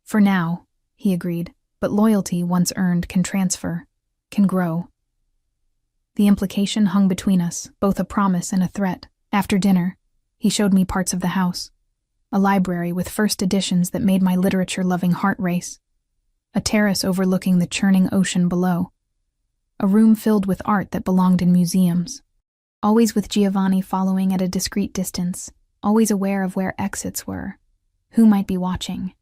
For now, he agreed, but loyalty, once earned, can transfer, can grow. The implication hung between us, both a promise and a threat. After dinner, he showed me parts of the house. A library with first editions that made my literature-loving heart race. A terrace overlooking the churning ocean below. A room filled with art that belonged in museums. Always with Giovanni following at a discreet distance, always aware of where exits were, who might be watching.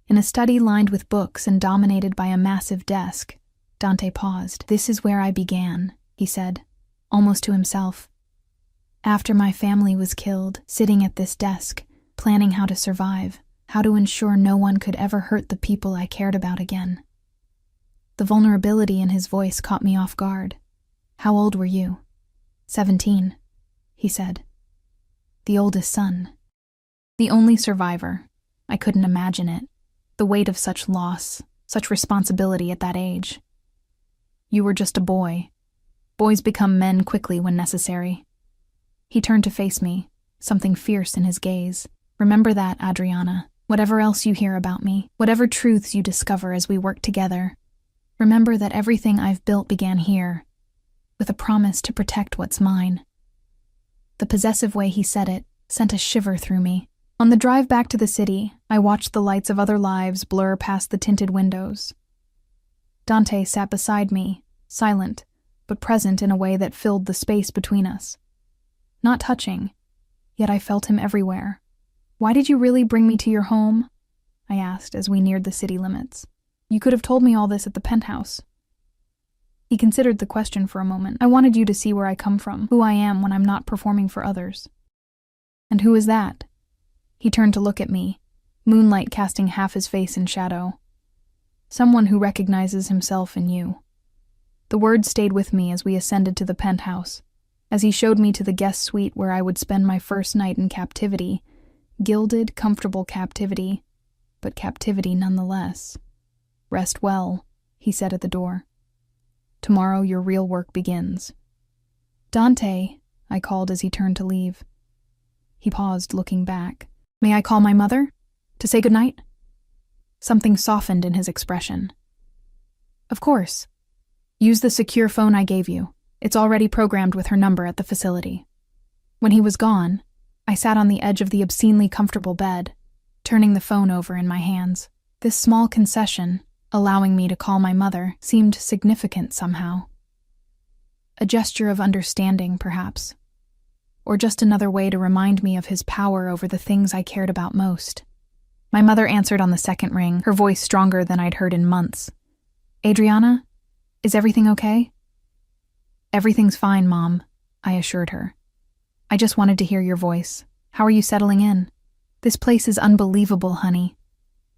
In a study lined with books and dominated by a massive desk, Dante paused. This is where I began, he said, almost to himself. After my family was killed, sitting at this desk, planning how to survive, how to ensure no one could ever hurt the people I cared about again. The vulnerability in his voice caught me off guard. How old were you? 17, he said. The oldest son. The only survivor. I couldn't imagine it. The weight of such loss, such responsibility at that age. You were just a boy. Boys become men quickly when necessary. He turned to face me, something fierce in his gaze. Remember that, Adriana. Whatever else you hear about me, whatever truths you discover as we work together, remember that everything I've built began here, with a promise to protect what's mine. The possessive way he said it sent a shiver through me. On the drive back to the city, I watched the lights of other lives blur past the tinted windows. Dante sat beside me, silent, but present in a way that filled the space between us. Not touching, yet I felt him everywhere. Why did you really bring me to your home? I asked as we neared the city limits. You could have told me all this at the penthouse. He considered the question for a moment. I wanted you to see where I come from, who I am when I'm not performing for others. And who is that? He turned to look at me, moonlight casting half his face in shadow. Someone who recognizes himself in you. The words stayed with me as we ascended to the penthouse, as he showed me to the guest suite where I would spend my first night in captivity, gilded, comfortable captivity, but captivity nonetheless. Rest well, he said at the door. Tomorrow your real work begins. Dante, I called as he turned to leave. He paused, looking back. May I call my mother? To say goodnight? Something softened in his expression. Of course. Use the secure phone I gave you. It's already programmed with her number at the facility. When he was gone, I sat on the edge of the obscenely comfortable bed, turning the phone over in my hands. This small concession, allowing me to call my mother, seemed significant somehow. A gesture of understanding, perhaps. Or just another way to remind me of his power over the things I cared about most. My mother answered on the second ring, her voice stronger than I'd heard in months. Adriana, is everything okay? Everything's fine, Mom, I assured her. I just wanted to hear your voice. How are you settling in? This place is unbelievable, honey.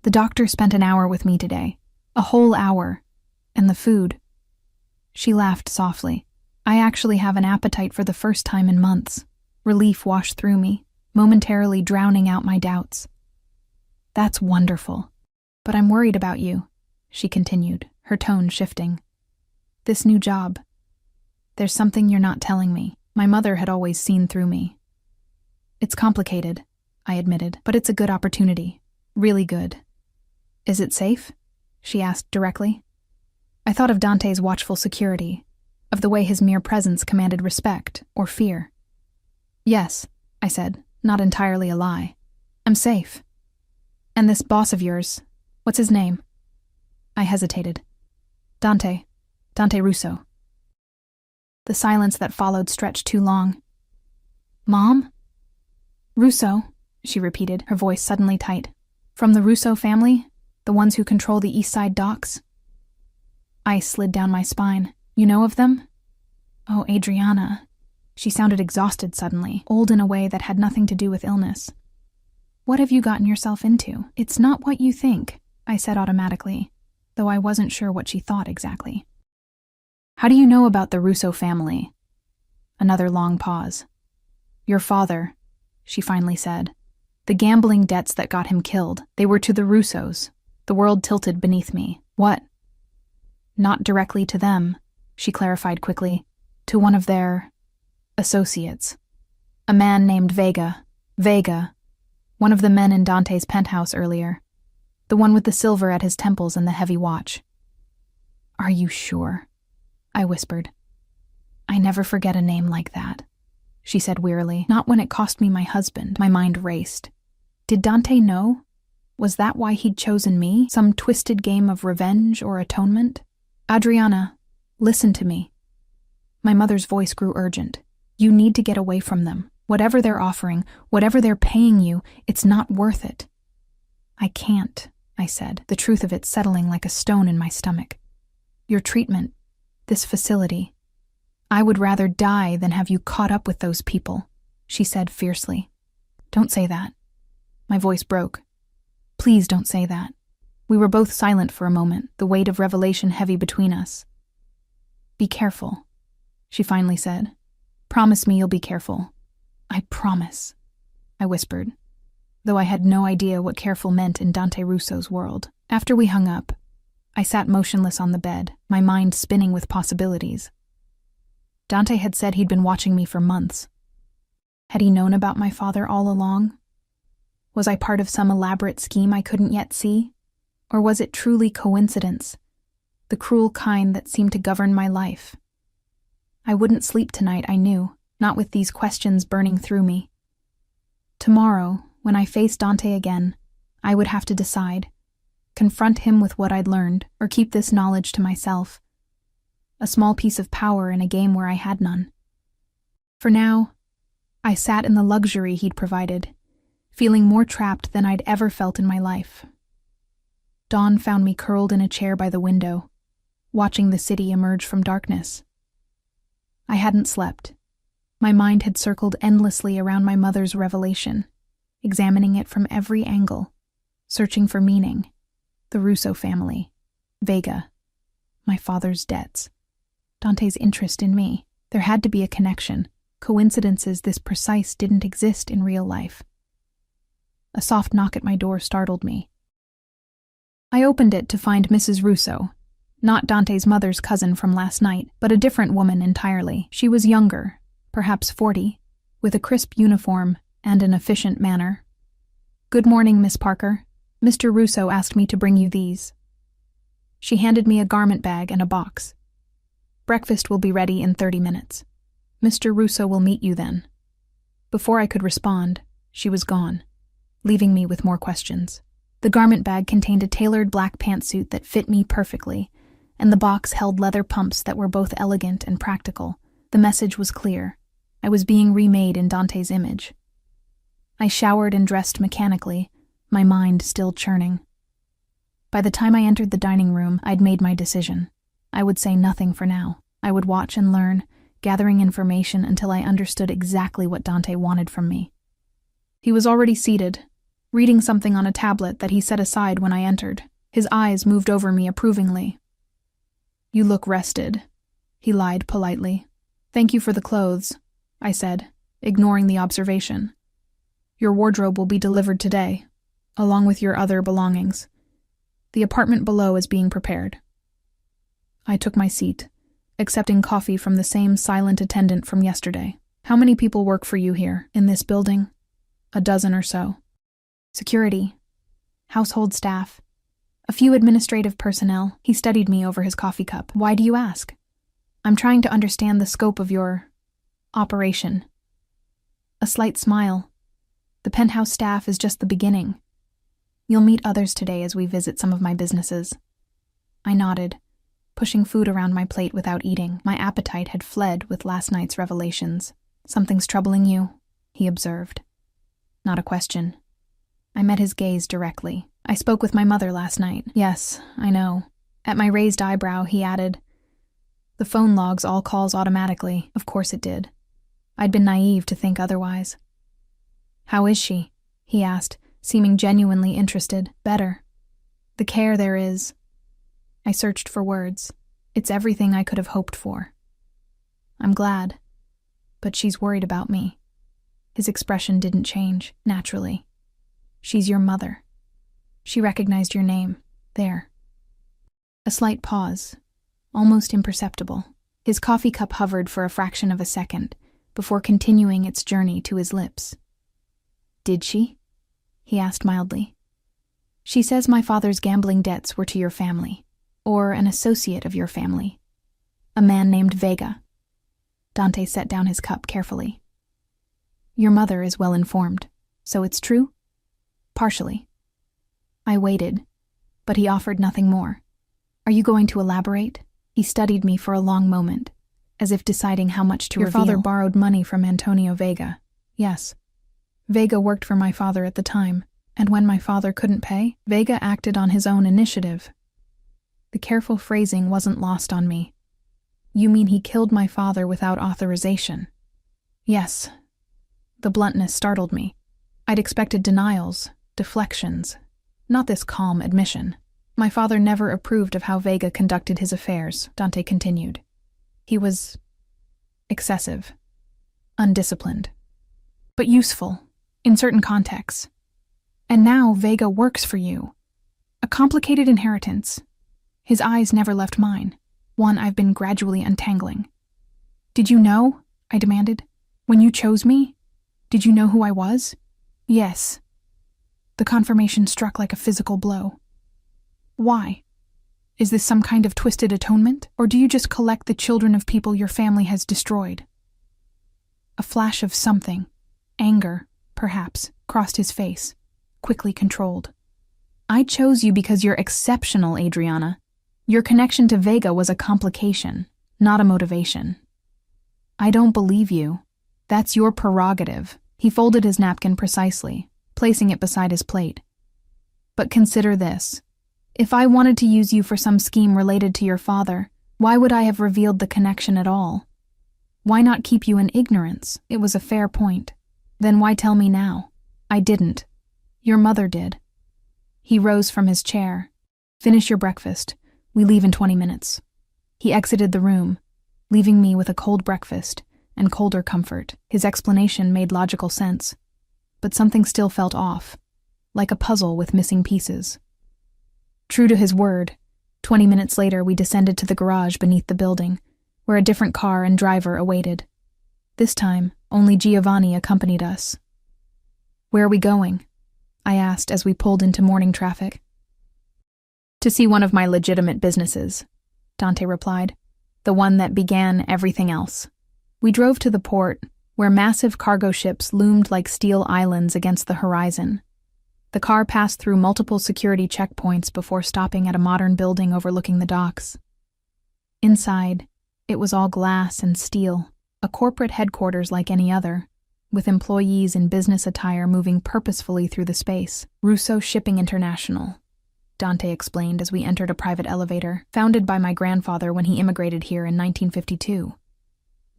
The doctor spent an hour with me today. A whole hour. And the food. She laughed softly. I actually have an appetite for the first time in months. Relief washed through me, momentarily drowning out my doubts. That's wonderful. But I'm worried about you, she continued, her tone shifting. This new job. There's something you're not telling me. My mother had always seen through me. It's complicated, I admitted, but it's a good opportunity. Really good. Is it safe? She asked directly. I thought of Dante's watchful security, of the way his mere presence commanded respect or fear. Yes, I said, not entirely a lie. I'm safe. And this boss of yours, what's his name? I hesitated. Dante Russo. The silence that followed stretched too long. Mom? Russo, she repeated, her voice suddenly tight. From the Russo family? The ones who control the East Side docks? Ice slid down my spine. You know of them? Oh, Adriana. She sounded exhausted suddenly, old in a way that had nothing to do with illness. What have you gotten yourself into? It's not what you think, I said automatically, though I wasn't sure what she thought exactly. How do you know about the Russo family? Another long pause. Your father, she finally said. The gambling debts that got him killed, they were to the Russos. The world tilted beneath me. What? Not directly to them, she clarified quickly. To one of their associates. A man named Vega. One of the men in Dante's penthouse earlier. The one with the silver at his temples and the heavy watch. Are you sure? I whispered. I never forget a name like that, she said wearily. Not when it cost me my husband. My mind raced. Did Dante know? Was that why he'd chosen me? Some twisted game of revenge or atonement? Adriana, listen to me. My mother's voice grew urgent. You need to get away from them. Whatever they're offering, whatever they're paying you, it's not worth it. I can't, I said, the truth of it settling like a stone in my stomach. Your treatment, this facility. I would rather die than have you caught up with those people, she said fiercely. Don't say that. My voice broke. Please don't say that. We were both silent for a moment, the weight of revelation heavy between us. Be careful, she finally said. Promise me you'll be careful. I promise, I whispered, though I had no idea what careful meant in Dante Russo's world. After we hung up, I sat motionless on the bed, my mind spinning with possibilities. Dante had said he'd been watching me for months. Had he known about my father all along? Was I part of some elaborate scheme I couldn't yet see? Or was it truly coincidence, the cruel kind that seemed to govern my life? I wouldn't sleep tonight, I knew, not with these questions burning through me. Tomorrow, when I faced Dante again, I would have to decide, confront him with what I'd learned, or keep this knowledge to myself. A small piece of power in a game where I had none. For now, I sat in the luxury he'd provided, feeling more trapped than I'd ever felt in my life. Dawn found me curled in a chair by the window, watching the city emerge from darkness. I hadn't slept. My mind had circled endlessly around my mother's revelation, examining it from every angle, searching for meaning. The Russo family, Vega, my father's debts, Dante's interest in me. There had to be a connection. Coincidences this precise didn't exist in real life. A soft knock at my door startled me. I opened it to find Mrs. Russo, not Dante's mother's cousin from last night, but a different woman entirely. She was younger, perhaps 40, with a crisp uniform and an efficient manner. Good morning, Miss Parker. Mr. Russo asked me to bring you these. She handed me a garment bag and a box. Breakfast will be ready in 30 minutes. Mr. Russo will meet you then. Before I could respond, she was gone, leaving me with more questions. The garment bag contained a tailored black pantsuit that fit me perfectly, and the box held leather pumps that were both elegant and practical. The message was clear. I was being remade in Dante's image. I showered and dressed mechanically, my mind still churning. By the time I entered the dining room, I'd made my decision. I would say nothing for now. I would watch and learn, gathering information until I understood exactly what Dante wanted from me. He was already seated, reading something on a tablet that he set aside when I entered. His eyes moved over me approvingly. You look rested, he lied politely. Thank you for the clothes, I said, ignoring the observation. Your wardrobe will be delivered today, along with your other belongings. The apartment below is being prepared. I took my seat, accepting coffee from the same silent attendant from yesterday. How many people work for you here, in this building? A dozen or so. Security, household staff, a few administrative personnel. He studied me over his coffee cup. Why do you ask? I'm trying to understand the scope of your operation. A slight smile. The penthouse staff is just the beginning. You'll meet others today as we visit some of my businesses. I nodded, pushing food around my plate without eating. My appetite had fled with last night's revelations. Something's troubling you, he observed. Not a question. I met his gaze directly. I spoke with my mother last night. Yes, I know. At my raised eyebrow, he added, the phone logs all calls automatically. Of course it did. I'd been naive to think otherwise. How is she? He asked, seeming genuinely interested. Better. The care there is. I searched for words. It's everything I could have hoped for. I'm glad. But she's worried about me. His expression didn't change, naturally. She's your mother. She recognized your name. There. A slight pause, almost imperceptible. His coffee cup hovered for a fraction of a second, before continuing its journey to his lips. Did she? He asked mildly. She says my father's gambling debts were to your family, or an associate of your family. A man named Vega. Dante set down his cup carefully. Your mother is well informed, so it's true? Partially. I waited, but he offered nothing more. Are you going to elaborate? He studied me for a long moment, as if deciding how much to reveal. Your father borrowed money from Antonio Vega. Yes. Vega worked for my father at the time, and when my father couldn't pay, Vega acted on his own initiative. The careful phrasing wasn't lost on me. You mean he killed my father without authorization? Yes. The bluntness startled me. I'd expected denials, deflections, not this calm admission. My father never approved of how Vega conducted his affairs, Dante continued. He was excessive, undisciplined, but useful in certain contexts. And now Vega works for you. A complicated inheritance. His eyes never left mine, one I've been gradually untangling. Did you know? I demanded. When you chose me? Did you know who I was? Yes. The confirmation struck like a physical blow. Why? Is this some kind of twisted atonement, or do you just collect the children of people your family has destroyed? A flash of something, anger, perhaps, crossed his face, quickly controlled. I chose you because you're exceptional, Adriana. Your connection to Vega was a complication, not a motivation. I don't believe you. That's your prerogative. He folded his napkin precisely, placing it beside his plate. But consider this. If I wanted to use you for some scheme related to your father, why would I have revealed the connection at all? Why not keep you in ignorance? It was a fair point. Then why tell me now? I didn't. Your mother did. He rose from his chair. Finish your breakfast. We leave in 20 minutes. He exited the room, leaving me with a cold breakfast and colder comfort. His explanation made logical sense, but something still felt off, like a puzzle with missing pieces. True to his word, 20 minutes later we descended to the garage beneath the building, where a different car and driver awaited. This time, only Giovanni accompanied us. Where are we going? I asked as we pulled into morning traffic. To see one of my legitimate businesses, Dante replied, the one that began everything else. We drove to the port, where massive cargo ships loomed like steel islands against the horizon. The car passed through multiple security checkpoints before stopping at a modern building overlooking the docks. Inside, it was all glass and steel, a corporate headquarters like any other, with employees in business attire moving purposefully through the space. Russo Shipping International, Dante explained as we entered a private elevator, founded by my grandfather when he immigrated here in 1952.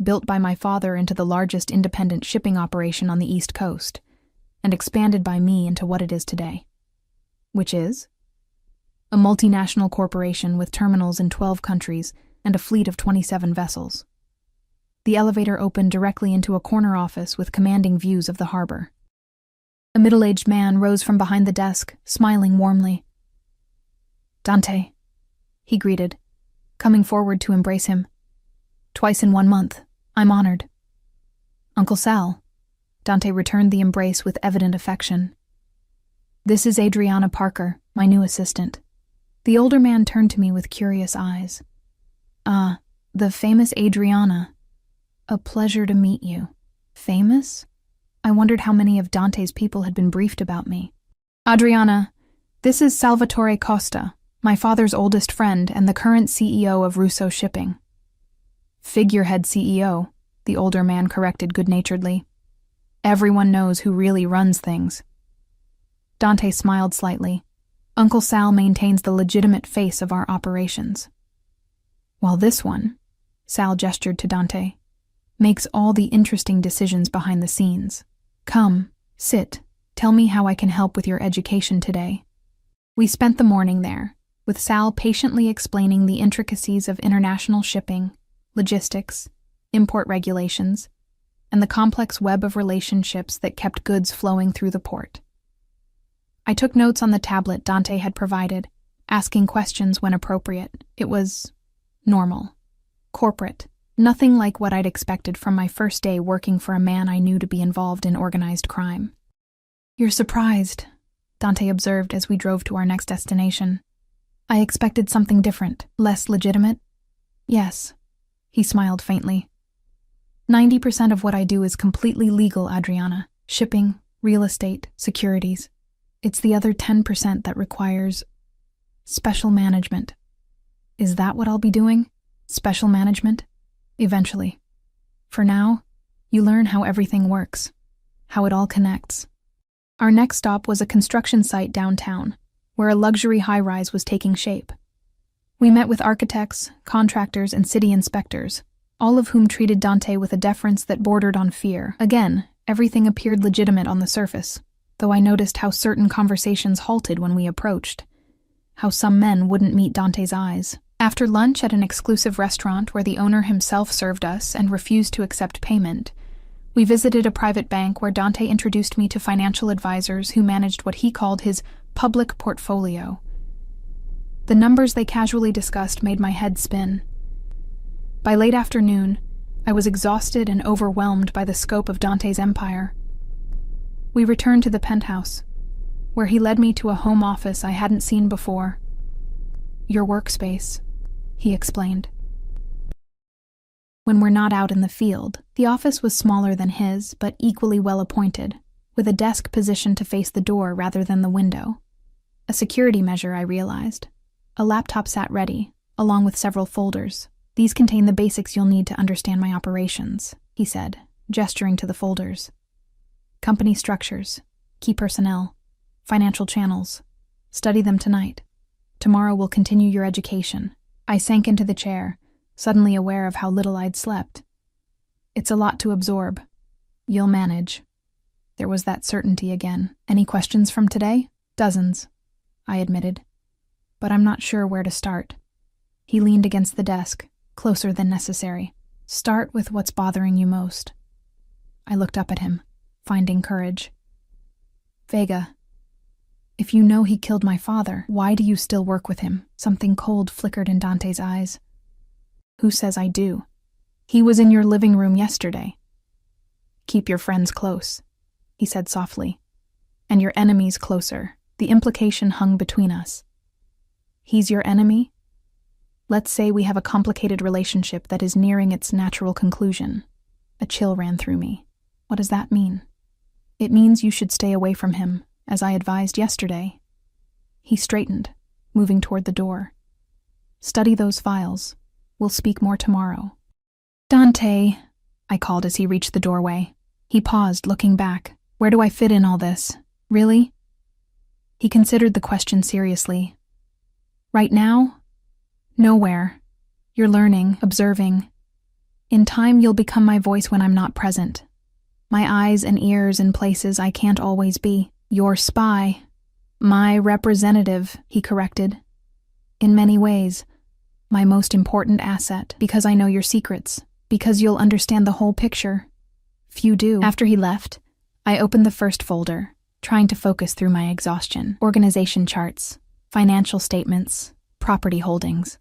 Built by my father into the largest independent shipping operation on the East Coast, and expanded by me into what it is today. Which is? A multinational corporation with terminals in 12 countries and a fleet of 27 vessels. The elevator opened directly into a corner office with commanding views of the harbor. A middle-aged man rose from behind the desk, smiling warmly. Dante, he greeted, coming forward to embrace him. Twice in 1 month. I'm honored. Uncle Sal. Dante returned the embrace with evident affection. This is Adriana Parker, my new assistant. The older man turned to me with curious eyes. Ah, the famous Adriana. A pleasure to meet you. Famous? I wondered how many of Dante's people had been briefed about me. Adriana, this is Salvatore Costa, my father's oldest friend and the current CEO of Russo Shipping. Figurehead CEO, the older man corrected good-naturedly. Everyone knows who really runs things. Dante smiled slightly. Uncle Sal maintains the legitimate face of our operations. While this one, Sal gestured to Dante, makes all the interesting decisions behind the scenes. Come, sit, tell me how I can help with your education today. We spent the morning there, with Sal patiently explaining the intricacies of international shipping, logistics, import regulations, and the complex web of relationships that kept goods flowing through the port. I took notes on the tablet Dante had provided, asking questions when appropriate. It was normal, corporate, nothing like what I'd expected from my first day working for a man I knew to be involved in organized crime. You're surprised, Dante observed as we drove to our next destination. I expected something different, less legitimate. Yes, he smiled faintly. 90% of what I do is completely legal, Adriana. Shipping, real estate, securities. It's the other 10% that requires special management. Is that what I'll be doing? Special management? Eventually. For now, you learn how everything works, how it all connects. Our next stop was a construction site downtown, where a luxury high-rise was taking shape. We met with architects, contractors, and city inspectors, all of whom treated Dante with a deference that bordered on fear. Again, everything appeared legitimate on the surface, though I noticed how certain conversations halted when we approached, how some men wouldn't meet Dante's eyes. After lunch at an exclusive restaurant where the owner himself served us and refused to accept payment, we visited a private bank where Dante introduced me to financial advisors who managed what he called his public portfolio. The numbers they casually discussed made my head spin. By late afternoon, I was exhausted and overwhelmed by the scope of Dante's empire. We returned to the penthouse, where he led me to a home office I hadn't seen before. Your workspace, he explained. When we're not out in the field, the office was smaller than his, but equally well appointed, with a desk positioned to face the door rather than the window. A security measure, I realized. A laptop sat ready, along with several folders. These contain the basics you'll need to understand my operations, he said, gesturing to the folders. Company structures, key personnel, financial channels. Study them tonight. Tomorrow we'll continue your education. I sank into the chair, suddenly aware of how little I'd slept. It's a lot to absorb. You'll manage. There was that certainty again. Any questions from today? Dozens, I admitted. But I'm not sure where to start. He leaned against the desk, closer than necessary. Start with what's bothering you most. I looked up at him, finding courage. Vega, if you know he killed my father, why do you still work with him? Something cold flickered in Dante's eyes. Who says I do? He was in your living room yesterday. Keep your friends close, he said softly. And your enemies closer. The implication hung between us. He's your enemy? Let's say we have a complicated relationship that is nearing its natural conclusion. A chill ran through me. What does that mean? It means you should stay away from him, as I advised yesterday. He straightened, moving toward the door. Study those files. We'll speak more tomorrow. Dante, I called as he reached the doorway. He paused, looking back. Where do I fit in all this? Really? He considered the question seriously. Right now? Nowhere. You're learning, observing. In time, you'll become my voice when I'm not present. My eyes and ears in places I can't always be. Your spy. My representative, he corrected. In many ways. My most important asset, because I know your secrets, because you'll understand the whole picture. Few do. After he left, I opened the first folder, trying to focus through my exhaustion. Organization charts, financial statements, property holdings.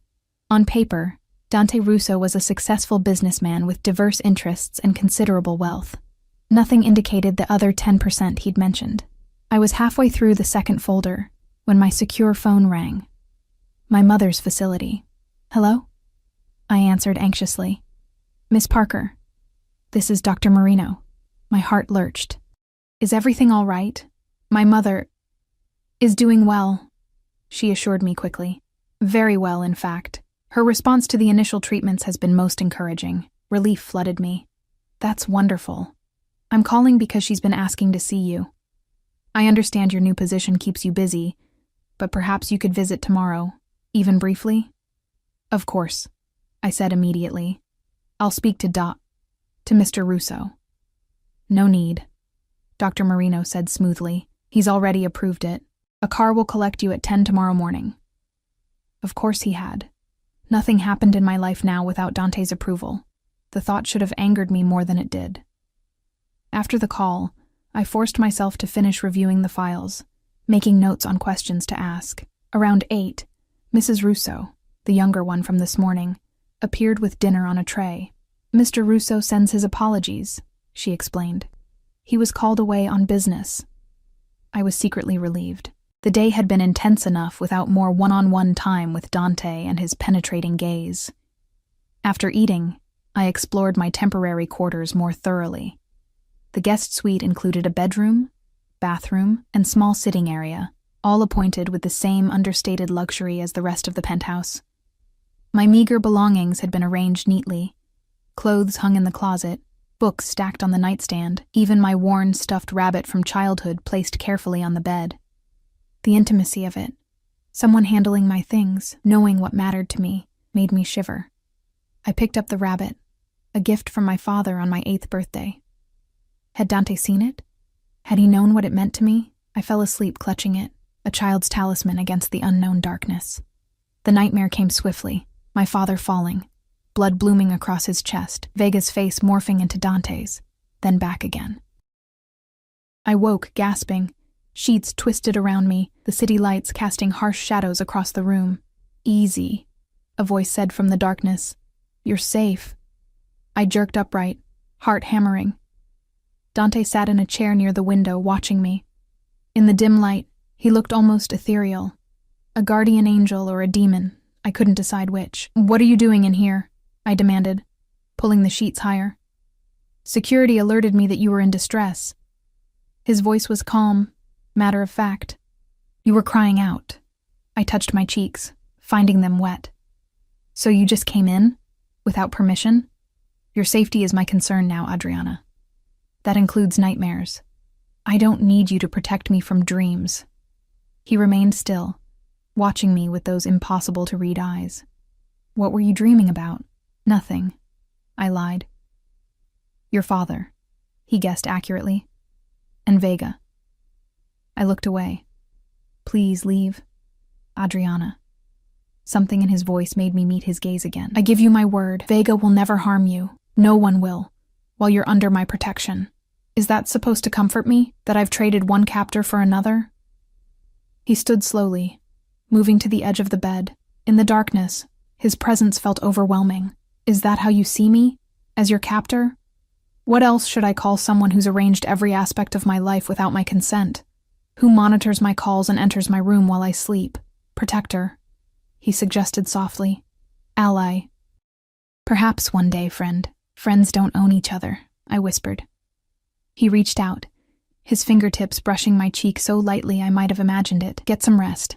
On paper, Dante Russo was a successful businessman with diverse interests and considerable wealth. Nothing indicated the other 10% he'd mentioned. I was halfway through the second folder when my secure phone rang. My mother's facility. Hello? I answered anxiously. Miss Parker. This is Dr. Marino. My heart lurched. Is everything all right? My mother is doing well, she assured me quickly. Very well, in fact. Her response to the initial treatments has been most encouraging. Relief flooded me. That's wonderful. I'm calling because she's been asking to see you. I understand your new position keeps you busy, but perhaps you could visit tomorrow, even briefly? Of course, I said immediately. I'll speak to Mr. Russo. No need, Dr. Marino said smoothly. He's already approved it. A car will collect you at 10 tomorrow morning. Of course he had. Nothing happened in my life now without Dante's approval. The thought should have angered me more than it did. After the call, I forced myself to finish reviewing the files, making notes on questions to ask. Around 8, Mrs. Russo, the younger one from this morning, appeared with dinner on a tray. Mr. Russo sends his apologies, she explained. He was called away on business. I was secretly relieved. The day had been intense enough without more one-on-one time with Dante and his penetrating gaze. After eating, I explored my temporary quarters more thoroughly. The guest suite included a bedroom, bathroom, and small sitting area, all appointed with the same understated luxury as the rest of the penthouse. My meager belongings had been arranged neatly. Clothes hung in the closet, books stacked on the nightstand, even my worn stuffed rabbit from childhood placed carefully on the bed. The intimacy of it, someone handling my things, knowing what mattered to me, made me shiver. I picked up the rabbit, a gift from my father on my 8th birthday. Had Dante seen it? Had he known what it meant to me? I fell asleep clutching it, a child's talisman against the unknown darkness. The nightmare came swiftly, my father falling, blood blooming across his chest, Vega's face morphing into Dante's, then back again. I woke, gasping. Sheets twisted around me, the city lights casting harsh shadows across the room. Easy, a voice said from the darkness. You're safe. I jerked upright, heart hammering. Dante sat in a chair near the window, watching me. In the dim light, he looked almost ethereal. A guardian angel or a demon, I couldn't decide which. What are you doing in here? I demanded, pulling the sheets higher. Security alerted me that you were in distress. His voice was calm, matter of fact. You were crying out. I touched my cheeks, finding them wet. So you just came in? Without permission? Your safety is my concern now, Adriana. That includes nightmares. I don't need you to protect me from dreams. He remained still, watching me with those impossible-to-read eyes. What were you dreaming about? Nothing. I lied. Your father, he guessed accurately. And Vega. I looked away. Please leave. Adriana. Something in his voice made me meet his gaze again. I give you my word, Vega will never harm you. No one will, while you're under my protection. Is that supposed to comfort me, that I've traded one captor for another? He stood slowly, moving to the edge of the bed. In the darkness, his presence felt overwhelming. Is that how you see me? As your captor? What else should I call someone who's arranged every aspect of my life without my consent? Who monitors my calls and enters my room while I sleep? Protector, he suggested softly. Ally. Perhaps one day, friend. Friends don't own each other, I whispered. He reached out, his fingertips brushing my cheek so lightly I might have imagined it. Get some rest.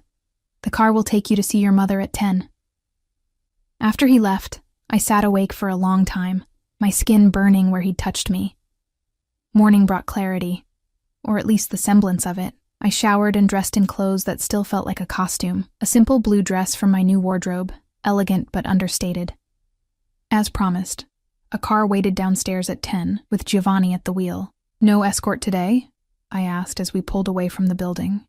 The car will take you to see your mother at 10. After he left, I sat awake for a long time, my skin burning where he'd touched me. Morning brought clarity, or at least the semblance of it. I showered and dressed in clothes that still felt like a costume, a simple blue dress from my new wardrobe, elegant but understated. As promised, a car waited downstairs at 10, with Giovanni at the wheel. No escort today? I asked as we pulled away from the building.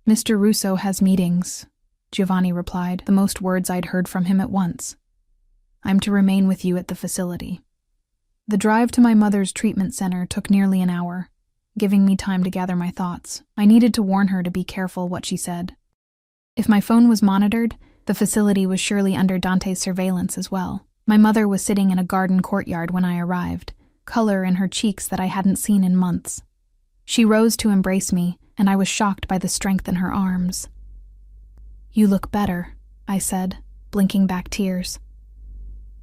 Mr. Russo has meetings, Giovanni replied, the most words I'd heard from him at once. I'm to remain with you at the facility. The drive to my mother's treatment center took nearly an hour, giving me time to gather my thoughts. I needed to warn her to be careful what she said. If my phone was monitored, The facility was surely under Dante's surveillance as well. My mother was sitting in a garden courtyard when I arrived, color in her cheeks that I hadn't seen in months. She rose to embrace me, and I was shocked by the strength in her arms. "You look better," I said, blinking back tears.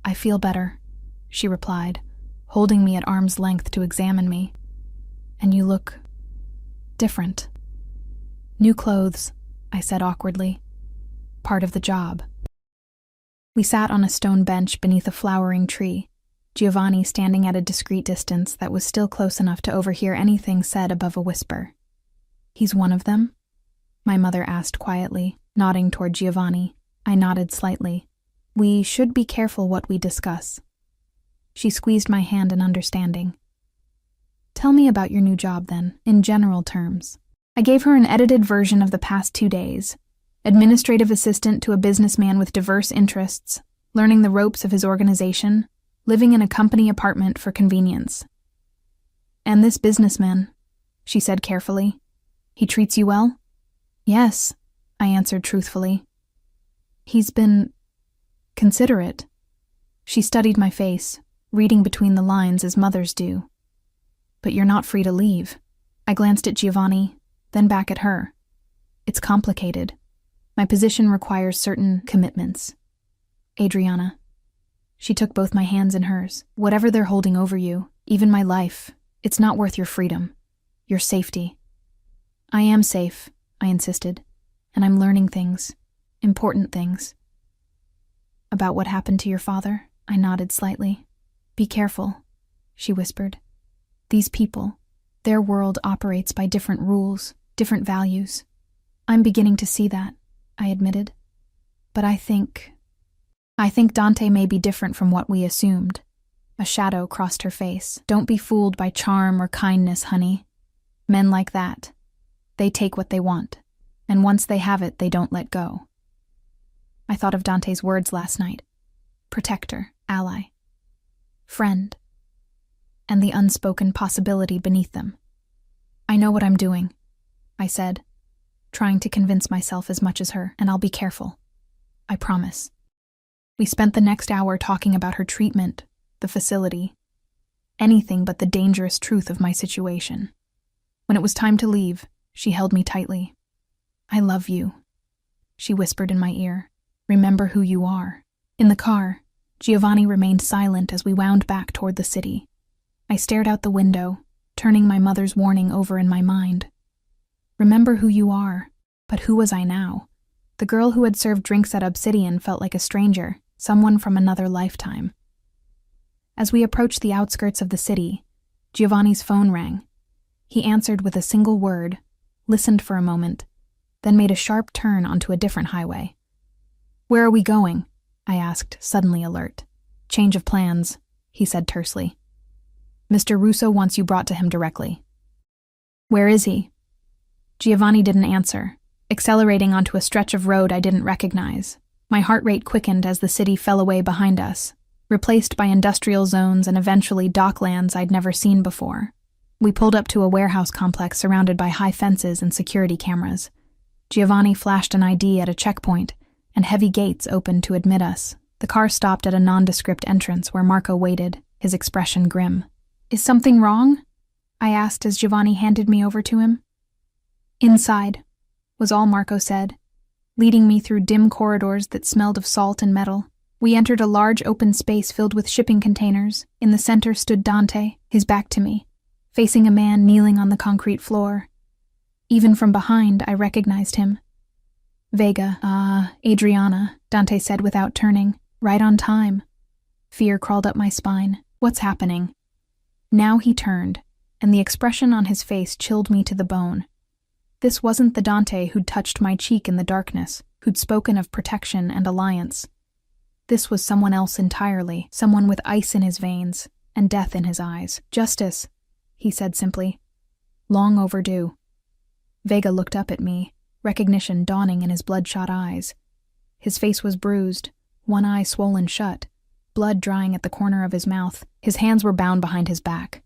"I feel better," she replied, holding me at arm's length to examine me. "And you look different." "New clothes," I said awkwardly. "Part of the job." We sat on a stone bench beneath a flowering tree, Giovanni standing at a discreet distance that was still close enough to overhear anything said above a whisper. "He's one of them?" my mother asked quietly, nodding toward Giovanni. I nodded slightly. "We should be careful what we discuss." She squeezed my hand in understanding. "Tell me about your new job then, in general terms." I gave her an edited version of the past 2 days. Administrative assistant to a businessman with diverse interests, learning the ropes of his organization, living in a company apartment for convenience. "And this businessman," she said carefully, "he treats you well?" "Yes," I answered truthfully. "He's been considerate." She studied my face, reading between the lines as mothers do. "But you're not free to leave." I glanced at Giovanni, then back at her. "It's complicated. My position requires certain commitments. Adriana." She took both my hands in hers. "Whatever they're holding over you, even my life, it's not worth your freedom, your safety." "I am safe," I insisted, "and I'm learning things, important things." "About what happened to your father?" I nodded slightly. "Be careful," she whispered. "These people, their world operates by different rules, different values." "I'm beginning to see that," I admitted. "But I think Dante may be different from what we assumed." A shadow crossed her face. "Don't be fooled by charm or kindness, honey. Men like that, they take what they want, and once they have it, they don't let go." I thought of Dante's words last night. Protector, ally, friend, and the unspoken possibility beneath them. "I know what I'm doing," I said, trying to convince myself as much as her, "and I'll be careful. I promise." We spent the next hour talking about her treatment, the facility, anything but the dangerous truth of my situation. When it was time to leave, she held me tightly. "I love you," she whispered in my ear. "Remember who you are." In the car, Giovanni remained silent as we wound back toward the city. I stared out the window, turning my mother's warning over in my mind. Remember who you are. But who was I now? The girl who had served drinks at Obsidian felt like a stranger, someone from another lifetime. As we approached the outskirts of the city, Giovanni's phone rang. He answered with a single word, listened for a moment, then made a sharp turn onto a different highway. "Where are we going?" I asked, suddenly alert. "Change of plans," he said tersely. "Mr. Russo wants you brought to him directly." "Where is he?" Giovanni didn't answer, accelerating onto a stretch of road I didn't recognize. My heart rate quickened as the city fell away behind us, replaced by industrial zones and eventually docklands I'd never seen before. We pulled up to a warehouse complex surrounded by high fences and security cameras. Giovanni flashed an ID at a checkpoint, and heavy gates opened to admit us. The car stopped at a nondescript entrance where Marco waited, his expression grim. "Is something wrong?" I asked as Giovanni handed me over to him. "Inside," was all Marco said, leading me through dim corridors that smelled of salt and metal. We entered a large open space filled with shipping containers. In the center stood Dante, his back to me, facing a man kneeling on the concrete floor. Even from behind, I recognized him. "Vega, Adriana," Dante said without turning. "Right on time." Fear crawled up my spine. What's happening? Now he turned, and the expression on his face chilled me to the bone. This wasn't the Dante who'd touched my cheek in the darkness, who'd spoken of protection and alliance. This was someone else entirely, someone with ice in his veins and death in his eyes. "Justice," he said simply. "Long overdue." Vega looked up at me, recognition dawning in his bloodshot eyes. His face was bruised, one eye swollen shut, blood drying at the corner of his mouth. His hands were bound behind his back,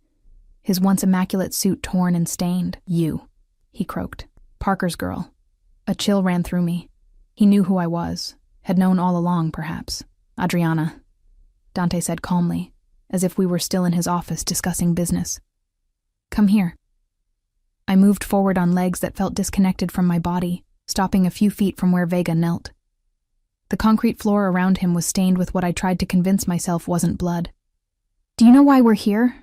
his once immaculate suit torn and stained. "You," he croaked. "Parker's girl." A chill ran through me. He knew who I was, Had known all along, perhaps. Adriana, Dante said calmly, as if we were still in his office discussing business. Come here. I moved forward on legs that felt disconnected from my body, stopping a few feet from where Vega knelt. The concrete floor around him was stained with what I tried to convince myself wasn't blood. Do you know why we're here?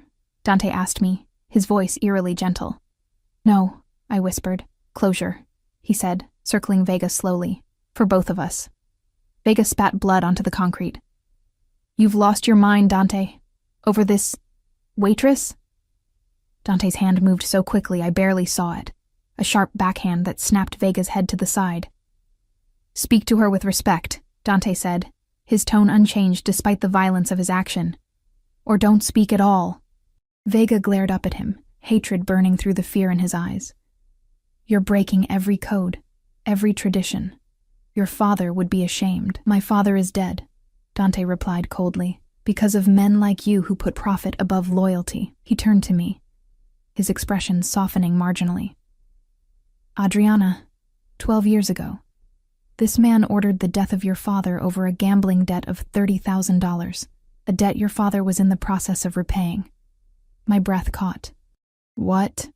Dante asked me, his voice eerily gentle. No, I whispered. Closure, he said, circling Vega slowly. For both of us. Vega spat blood onto the concrete. You've lost your mind, Dante. Over this waitress? Dante's hand moved so quickly I barely saw it. A sharp backhand that snapped Vega's head to the side. Speak to her with respect, Dante said, his tone unchanged despite the violence of his action. Or don't speak at all. Vega glared up at him, hatred burning through the fear in his eyes. You're breaking every code, every tradition. Your father would be ashamed. My father is dead, Dante replied coldly, because of men like you who put profit above loyalty. He turned to me, his expression softening marginally. Adriana, 12 years ago, this man ordered the death of your father over a gambling debt of $30,000, a debt your father was in the process of repaying. My breath caught. What?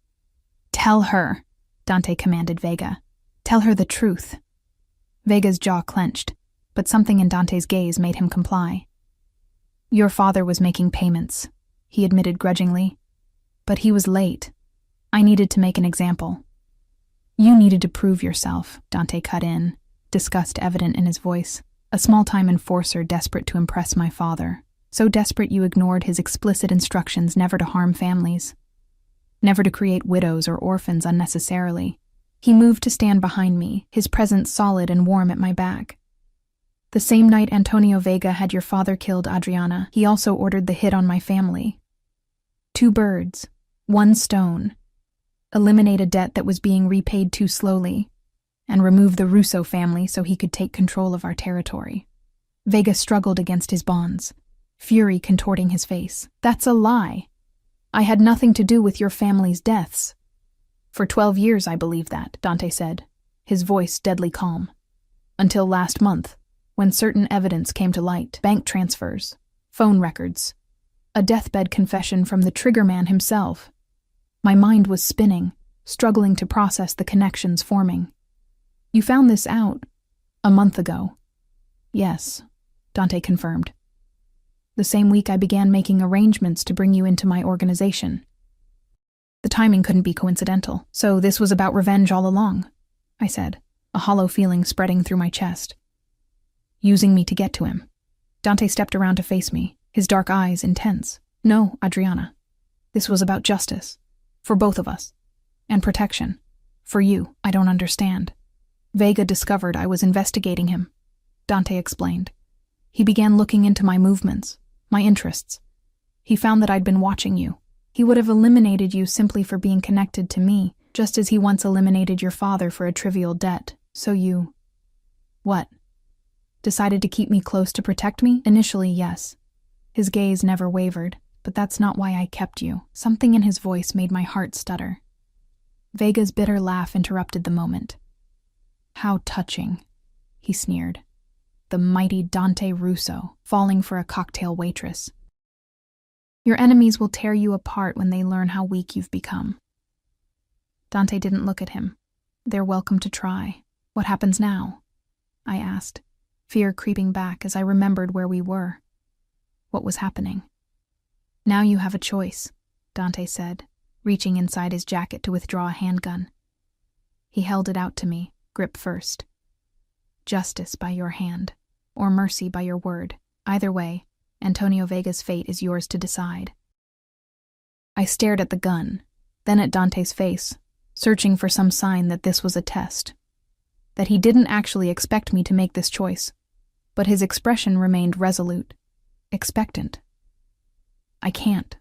Tell her, Dante commanded Vega. Tell her the truth. Vega's jaw clenched, but something in Dante's gaze made him comply. Your father was making payments, he admitted grudgingly. But he was late. I needed to make an example. You needed to prove yourself, Dante cut in, disgust evident in his voice. A small-time enforcer desperate to impress my father. So desperate you ignored his explicit instructions never to harm families. Never to create widows or orphans unnecessarily. He moved to stand behind me, his presence solid and warm at my back. The same night Antonio Vega had your father killed Adriana, he also ordered the hit on my family. 2 birds, 1 stone. Eliminate a debt that was being repaid too slowly, and remove the Russo family so he could take control of our territory. Vega struggled against his bonds, fury contorting his face. That's a lie. I had nothing to do with your family's deaths. For 12 years I believed that, Dante said, his voice deadly calm. Until last month, when certain evidence came to light. Bank transfers, phone records, a deathbed confession from the triggerman himself. My mind was spinning, struggling to process the connections forming. You found this out a month ago. Yes, Dante confirmed. The same week I began making arrangements to bring you into my organization. The timing couldn't be coincidental, so this was about revenge all along, I said, a hollow feeling spreading through my chest. Using me to get to him. Dante stepped around to face me, his dark eyes intense. No, Adriana. This was about justice. For both of us. And protection. For you, I don't understand. Vega discovered I was investigating him. Dante explained. He began looking into my movements, my interests. He found that I'd been watching you. He would have eliminated you simply for being connected to me, just as he once eliminated your father for a trivial debt. So you... What? Decided to keep me close to protect me? Initially, yes. His gaze never wavered, but that's not why I kept you. Something in his voice made my heart stutter. Vega's bitter laugh interrupted the moment. How touching, he sneered. The mighty Dante Russo, falling for a cocktail waitress. Your enemies will tear you apart when they learn how weak you've become. Dante didn't look at him. They're welcome to try. What happens now? I asked, fear creeping back as I remembered where we were. What was happening? Now you have a choice, Dante said, reaching inside his jacket to withdraw a handgun. He held it out to me, grip first. Justice by your hand, or mercy by your word. Either way, Antonio Vega's fate is yours to decide. I stared at the gun, then at Dante's face, searching for some sign that this was a test. That he didn't actually expect me to make this choice, but his expression remained resolute, expectant. I can't,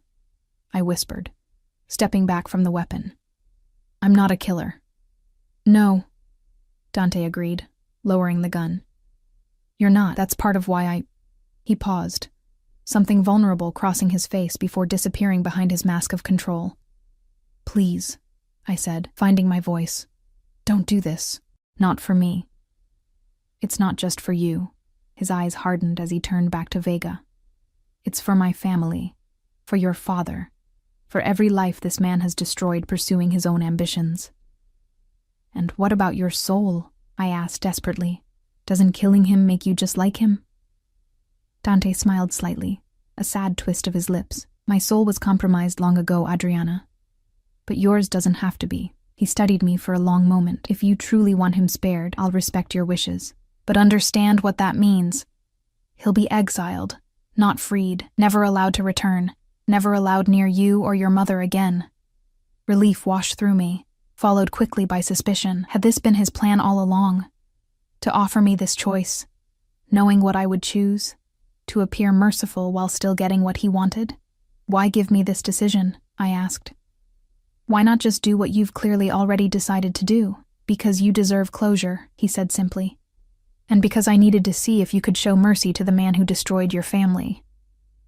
I whispered, stepping back from the weapon. I'm not a killer. No, Dante agreed, lowering the gun. You're not. That's part of why I... He paused, something vulnerable crossing his face before disappearing behind his mask of control. Please, I said, finding my voice. Don't do this. Not for me. It's not just for you, His eyes hardened as he turned back to Vega. It's for my family, for your father, for every life this man has destroyed pursuing his own ambitions. And what about your soul? I asked desperately. Doesn't killing him make you just like him? Dante smiled slightly, a sad twist of his lips. My soul was compromised long ago, Adriana. But yours doesn't have to be. He studied me for a long moment. If you truly want him spared, I'll respect your wishes. But understand what that means. He'll be exiled, not freed, never allowed to return, never allowed near you or your mother again. Relief washed through me, followed quickly by suspicion. Had this been his plan all along? To offer me this choice, knowing what I would choose, to appear merciful while still getting what he wanted? Why give me this decision? I asked. Why not just do what you've clearly already decided to do? Because you deserve closure, he said simply. And because I needed to see if you could show mercy to the man who destroyed your family.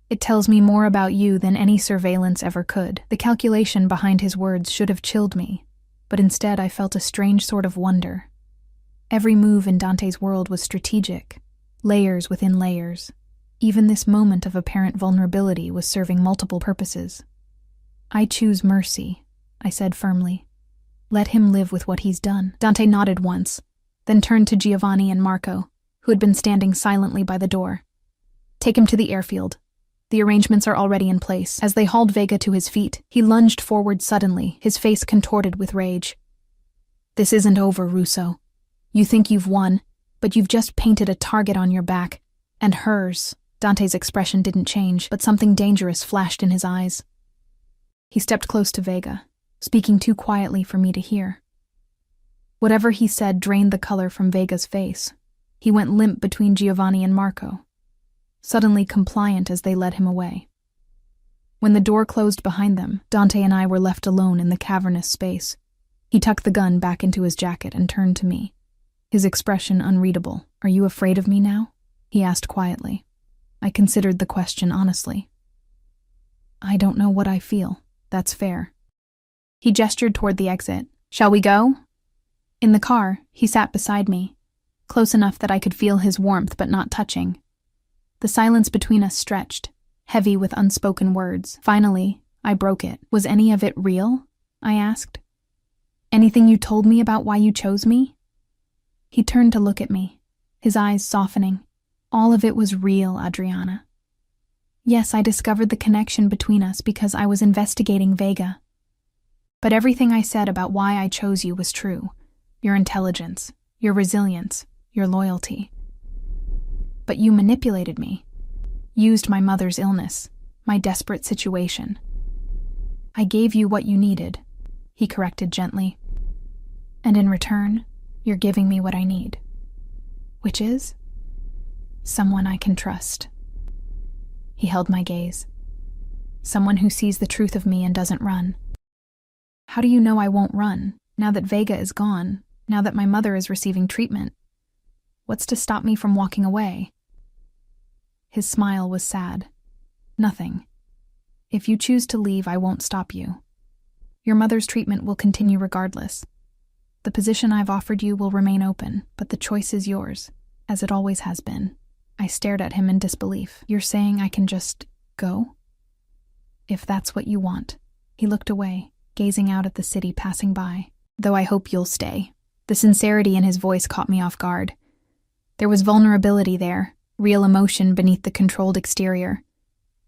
It tells me more about you than any surveillance ever could. The calculation behind his words should have chilled me, but instead I felt a strange sort of wonder. Every move in Dante's world was strategic, layers within layers. Even this moment of apparent vulnerability was serving multiple purposes. I choose mercy, I said firmly. Let him live with what he's done. Dante nodded once, then turned to Giovanni and Marco, who had been standing silently by the door. Take him to the airfield. The arrangements are already in place. As they hauled Vega to his feet, he lunged forward suddenly, his face contorted with rage. This isn't over, Russo. You think you've won, but you've just painted a target on your back. And hers. Dante's expression didn't change, but something dangerous flashed in his eyes. He stepped close to Vega, speaking too quietly for me to hear. Whatever he said drained the color from Vega's face. He went limp between Giovanni and Marco, suddenly compliant as they led him away. When the door closed behind them, Dante and I were left alone in the cavernous space. He tucked the gun back into his jacket and turned to me, his expression unreadable. Are you afraid of me now? He asked quietly. I considered the question honestly. I don't know what I feel. That's fair. He gestured toward the exit. Shall we go? In the car, he sat beside me, close enough that I could feel his warmth but not touching. The silence between us stretched, heavy with unspoken words. Finally, I broke it. Was any of it real? I asked. Anything you told me about why you chose me? He turned to look at me, his eyes softening. All of it was real, Adriana. Yes, I discovered the connection between us because I was investigating Vega. But everything I said about why I chose you was true. Your intelligence, your resilience, your loyalty. But you manipulated me, used my mother's illness, my desperate situation. I gave you what you needed, he corrected gently. And in return, you're giving me what I need. Which is? Someone I can trust. He held my gaze. Someone who sees the truth of me and doesn't run. How do you know I won't run, now that Vega is gone, now that my mother is receiving treatment? What's to stop me from walking away? His smile was sad. Nothing. If you choose to leave, I won't stop you. Your mother's treatment will continue regardless. The position I've offered you will remain open, but the choice is yours, as it always has been. I stared at him in disbelief. You're saying I can just go? If that's what you want. He looked away, gazing out at the city passing by. Though I hope you'll stay. The sincerity in his voice caught me off guard. There was vulnerability there, real emotion beneath the controlled exterior.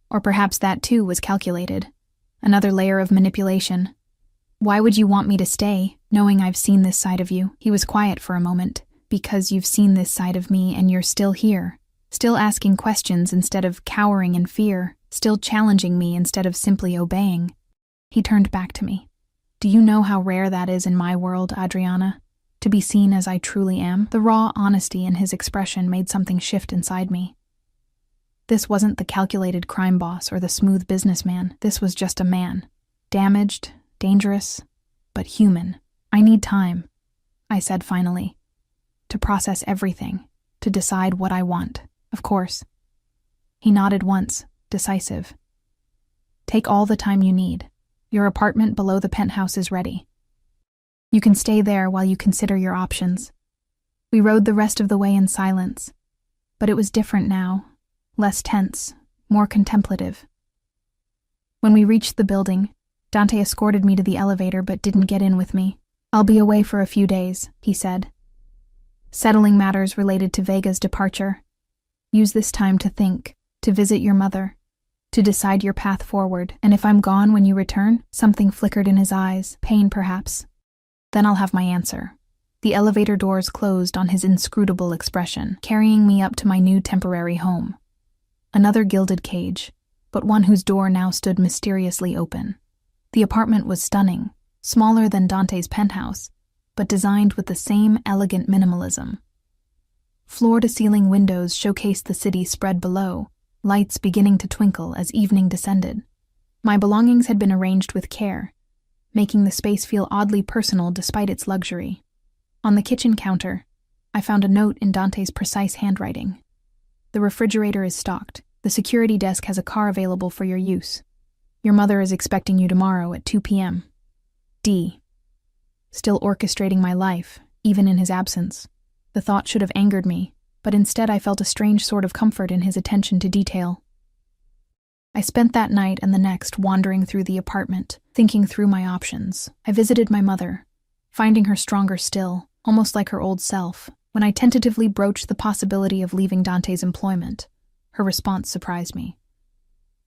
Or perhaps that too was calculated. Another layer of manipulation. Why would you want me to stay, knowing I've seen this side of you? He was quiet for a moment. Because you've seen this side of me and you're still here. Still asking questions instead of cowering in fear. Still challenging me instead of simply obeying. He turned back to me. Do you know how rare that is in my world, Adriana? To be seen as I truly am? The raw honesty in his expression made something shift inside me. This wasn't the calculated crime boss or the smooth businessman. This was just a man. Damaged, dangerous, but human. I need time, I said finally. To process everything. To decide what I want. Of course. He nodded once, decisive. Take all the time you need. Your apartment below the penthouse is ready. You can stay there while you consider your options. We rode the rest of the way in silence. But it was different now, less tense, more contemplative. When we reached the building, Dante escorted me to the elevator but didn't get in with me. "I'll be away for a few days," he said. "Settling matters related to Vega's departure. Use this time to think, to visit your mother, to decide your path forward, and if I'm gone when you return," something flickered in his eyes, pain perhaps. "Then I'll have my answer." The elevator doors closed on his inscrutable expression, carrying me up to my new temporary home. Another gilded cage, but one whose door now stood mysteriously open. The apartment was stunning, smaller than Dante's penthouse, but designed with the same elegant minimalism. Floor-to-ceiling windows showcased the city spread below, lights beginning to twinkle as evening descended. My belongings had been arranged with care, making the space feel oddly personal despite its luxury. On the kitchen counter, I found a note in Dante's precise handwriting. "The refrigerator is stocked. The security desk has a car available for your use. Your mother is expecting you tomorrow at 2 p.m. D." Still orchestrating my life, even in his absence. The thought should have angered me, but instead I felt a strange sort of comfort in his attention to detail. I spent that night and the next wandering through the apartment, thinking through my options. I visited my mother, finding her stronger still, almost like her old self. When I tentatively broached the possibility of leaving Dante's employment, her response surprised me.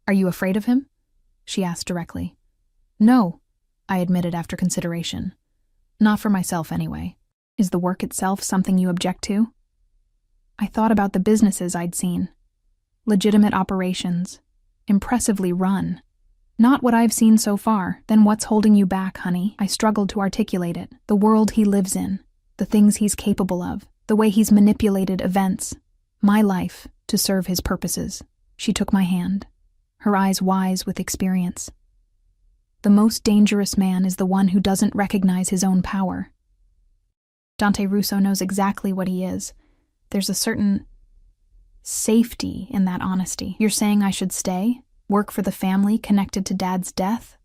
"Are you afraid of him?" she asked directly. "No," I admitted after consideration. "Not for myself, anyway. Is the work itself something you object to?" I thought about the businesses I'd seen. Legitimate operations. Impressively run. "Not what I've seen so far." "Then what's holding you back, honey?" I struggled to articulate it. "The world he lives in. The things he's capable of. The way he's manipulated events. My life, to serve his purposes." She took my hand, her eyes wise with experience. "The most dangerous man is the one who doesn't recognize his own power. Dante Russo knows exactly what he is. There's a certain safety in that honesty." "You're saying I should stay? Work for the family connected to Dad's death?"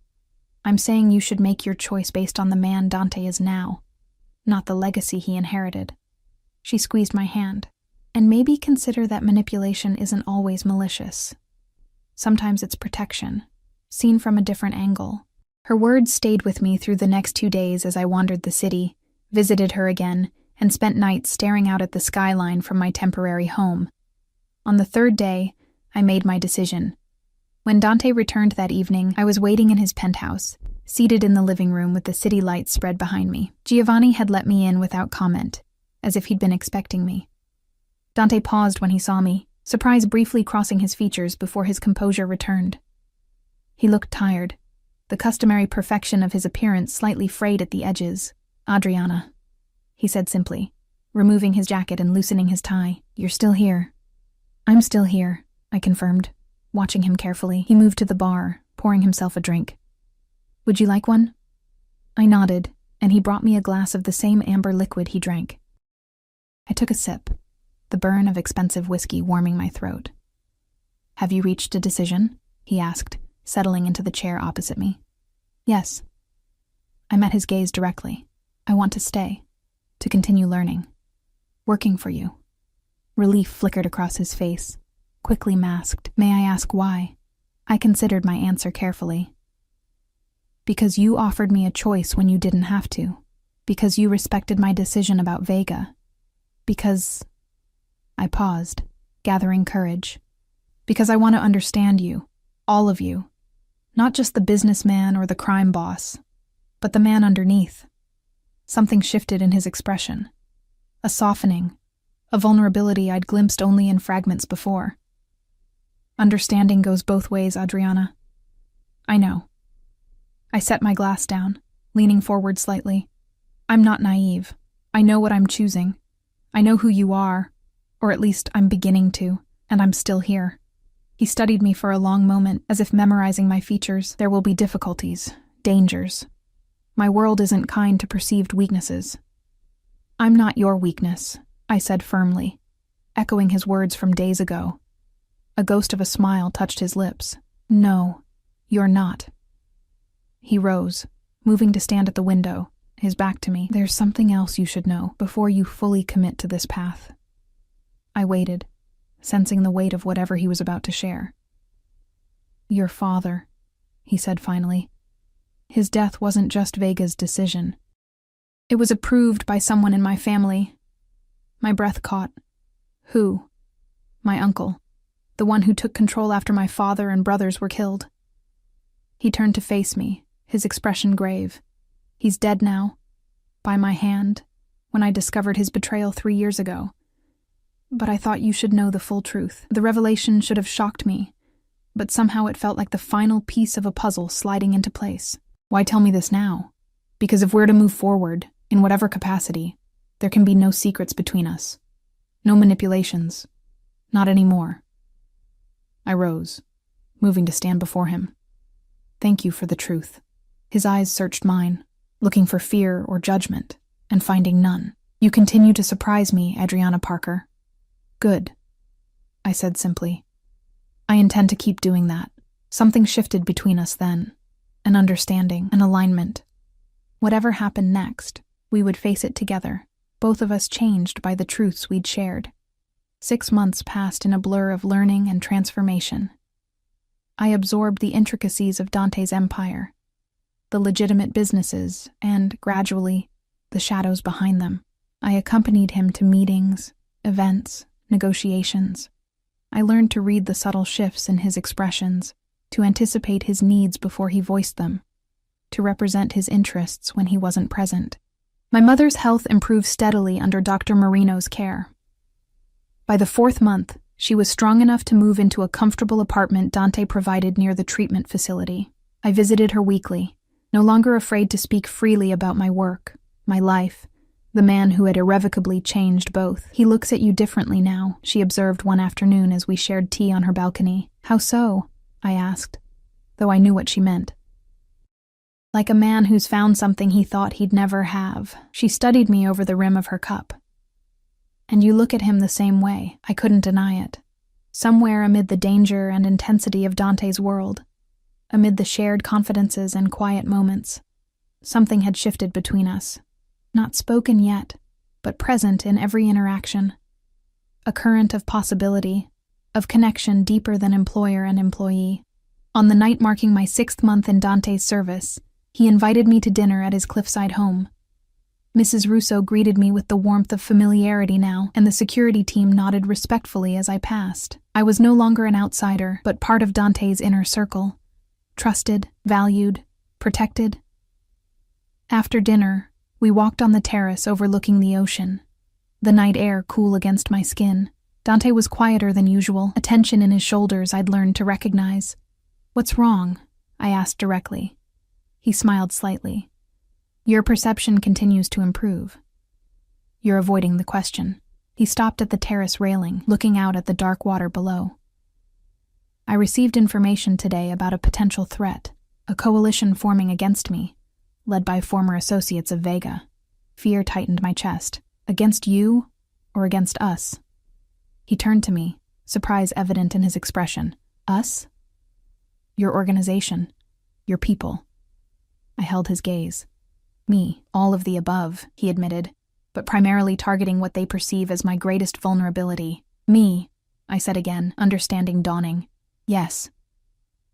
"I'm saying you should make your choice based on the man Dante is now, not the legacy he inherited." She squeezed my hand. "And maybe consider that manipulation isn't always malicious. Sometimes it's protection, seen from a different angle." Her words stayed with me through the next 2 days as I wandered the city, visited her again, and spent nights staring out at the skyline from my temporary home. On the 3rd day, I made my decision. When Dante returned that evening, I was waiting in his penthouse, seated in the living room with the city lights spread behind me. Giovanni had let me in without comment, as if he'd been expecting me. Dante paused when he saw me, surprise briefly crossing his features before his composure returned. He looked tired, the customary perfection of his appearance slightly frayed at the edges. "Adriana," he said simply, removing his jacket and loosening his tie. "You're still here." "I'm still here," I confirmed, watching him carefully. He moved to the bar, pouring himself a drink. "Would you like one?" I nodded, and he brought me a glass of the same amber liquid he drank. I took a sip, the burn of expensive whiskey warming my throat. "Have you reached a decision?" he asked, settling into the chair opposite me. "Yes." I met his gaze directly. "I want to stay, to continue learning, working for you." Relief flickered across his face, quickly masked. "May I ask why?" I considered my answer carefully. "Because you offered me a choice when you didn't have to. Because you respected my decision about Vega. Because..." I paused, gathering courage. "Because I want to understand you, all of you. Not just the businessman or the crime boss, but the man underneath." Something shifted in his expression. A softening, a vulnerability I'd glimpsed only in fragments before. "Understanding goes both ways, Adriana." "I know." I set my glass down, leaning forward slightly. "I'm not naive. I know what I'm choosing. I know who you are, or at least I'm beginning to, and I'm still here." He studied me for a long moment, as if memorizing my features. "There will be difficulties, dangers. My world isn't kind to perceived weaknesses." "I'm not your weakness," I said firmly, echoing his words from days ago. A ghost of a smile touched his lips. "No, you're not." He rose, moving to stand at the window, his back to me. "There's something else you should know before you fully commit to this path." I waited, sensing the weight of whatever he was about to share. "Your father," he said finally. "His death wasn't just Vega's decision. It was approved by someone in my family." My breath caught. Who? My uncle, the one who took control after my father and brothers were killed. He turned to face me, his expression grave. "He's dead now, by my hand, when I discovered his betrayal 3 years ago. But I thought you should know the full truth. The revelation should have shocked me, but somehow it felt like the final piece of a puzzle sliding into place." "Why tell me this now? Because if we're to move forward, in whatever capacity, there can be no secrets between us. No manipulations. Not anymore." I rose, moving to stand before him. "Thank you for the truth." His eyes searched mine, looking for fear or judgment, and finding none. "You continue to surprise me, Adriana Parker." "Good," I said simply. "I intend to keep doing that." Something shifted between us then. An understanding, an alignment. Whatever happened next, we would face it together, both of us changed by the truths we'd shared. 6 months passed in a blur of learning and transformation. I absorbed the intricacies of Dante's empire, the legitimate businesses, and, gradually, the shadows behind them. I accompanied him to meetings, events, negotiations. I learned to read the subtle shifts in his expressions, to anticipate his needs before he voiced them, to represent his interests when he wasn't present. My mother's health improved steadily under Dr. Marino's care. By the 4th month, she was strong enough to move into a comfortable apartment Dante provided near the treatment facility. I visited her weekly, no longer afraid to speak freely about my work, my life, the man who had irrevocably changed both. "He looks at you differently now," she observed one afternoon as we shared tea on her balcony. "How so?" I asked, though I knew what she meant. "Like a man who's found something he thought he'd never have." She studied me over the rim of her cup. "And you look at him the same way." I couldn't deny it. Somewhere amid the danger and intensity of Dante's world, amid the shared confidences and quiet moments, something had shifted between us. Not spoken yet, but present in every interaction. A current of possibility, of connection deeper than employer and employee. On the night marking my 6th month in Dante's service, he invited me to dinner at his cliffside home. Mrs. Russo greeted me with the warmth of familiarity now, and the security team nodded respectfully as I passed. I was no longer an outsider, but part of Dante's inner circle. Trusted, valued, protected. After dinner, we walked on the terrace overlooking the ocean, the night air cool against my skin. Dante was quieter than usual, a tension in his shoulders I'd learned to recognize. "What's wrong?" I asked directly. He smiled slightly. "Your perception continues to improve." "You're avoiding the question." He stopped at the terrace railing, looking out at the dark water below. "I received information today about a potential threat, a coalition forming against me, led by former associates of Vega." Fear tightened my chest. "Against you, or against us?" He turned to me, surprise evident in his expression. "Us?" "Your organization, your people." I held his gaze. "Me, all of the above," he admitted, "but primarily targeting what they perceive as my greatest vulnerability." "Me," I said again, understanding dawning. "Yes."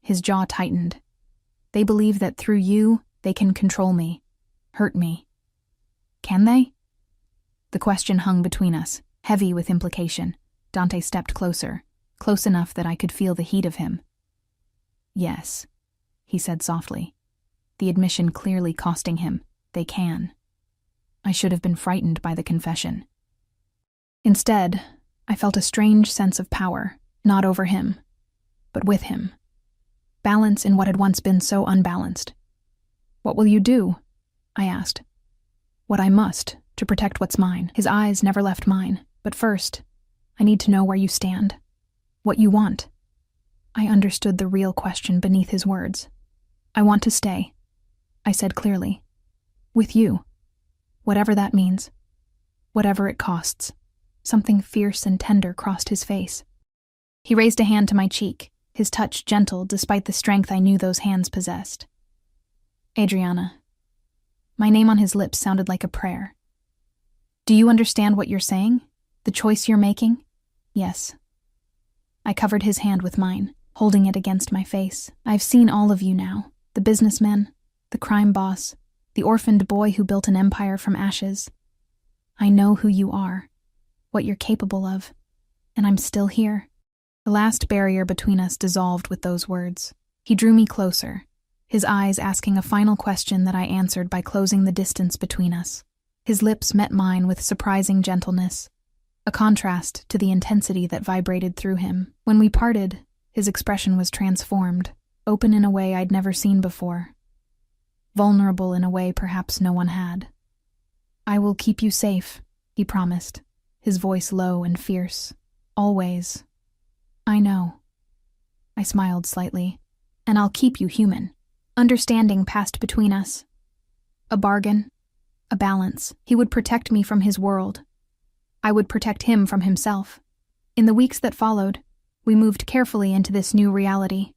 His jaw tightened. "They believe that through you, they can control me, hurt me." "Can they?" The question hung between us, heavy with implication. Dante stepped closer, close enough that I could feel the heat of him. "Yes," he said softly, the admission clearly costing him. "They can." I should have been frightened by the confession. Instead, I felt a strange sense of power, not over him, but with him. Balance in what had once been so unbalanced. "What will you do?" I asked. "What I must, to protect what's mine." His eyes never left mine. "But first, I need to know where you stand. What you want." I understood the real question beneath his words. "I want to stay," I said clearly. "With you. Whatever that means. Whatever it costs." Something fierce and tender crossed his face. He raised a hand to my cheek, his touch gentle despite the strength I knew those hands possessed. "Adriana." My name on his lips sounded like a prayer. "Do you understand what you're saying? The choice you're making?" "Yes," I covered his hand with mine, holding it against my face. I've seen all of you now. The businessman, the crime boss, the orphaned boy who built an empire from ashes. I know who you are, what you're capable of, and I'm still here. The last barrier between us dissolved with those words. He drew me closer, his eyes asking a final question that I answered by closing the distance between us. His lips met mine with surprising gentleness, a contrast to the intensity that vibrated through him. When we parted, his expression was transformed, open in a way I'd never seen before, vulnerable in a way perhaps no one had. I will keep you safe, he promised, his voice low and fierce. Always. I know. I smiled slightly. And I'll keep you human. Understanding passed between us. A bargain. A balance. He would protect me from his world. I would protect him from himself. In the weeks that followed, we moved carefully into this new reality.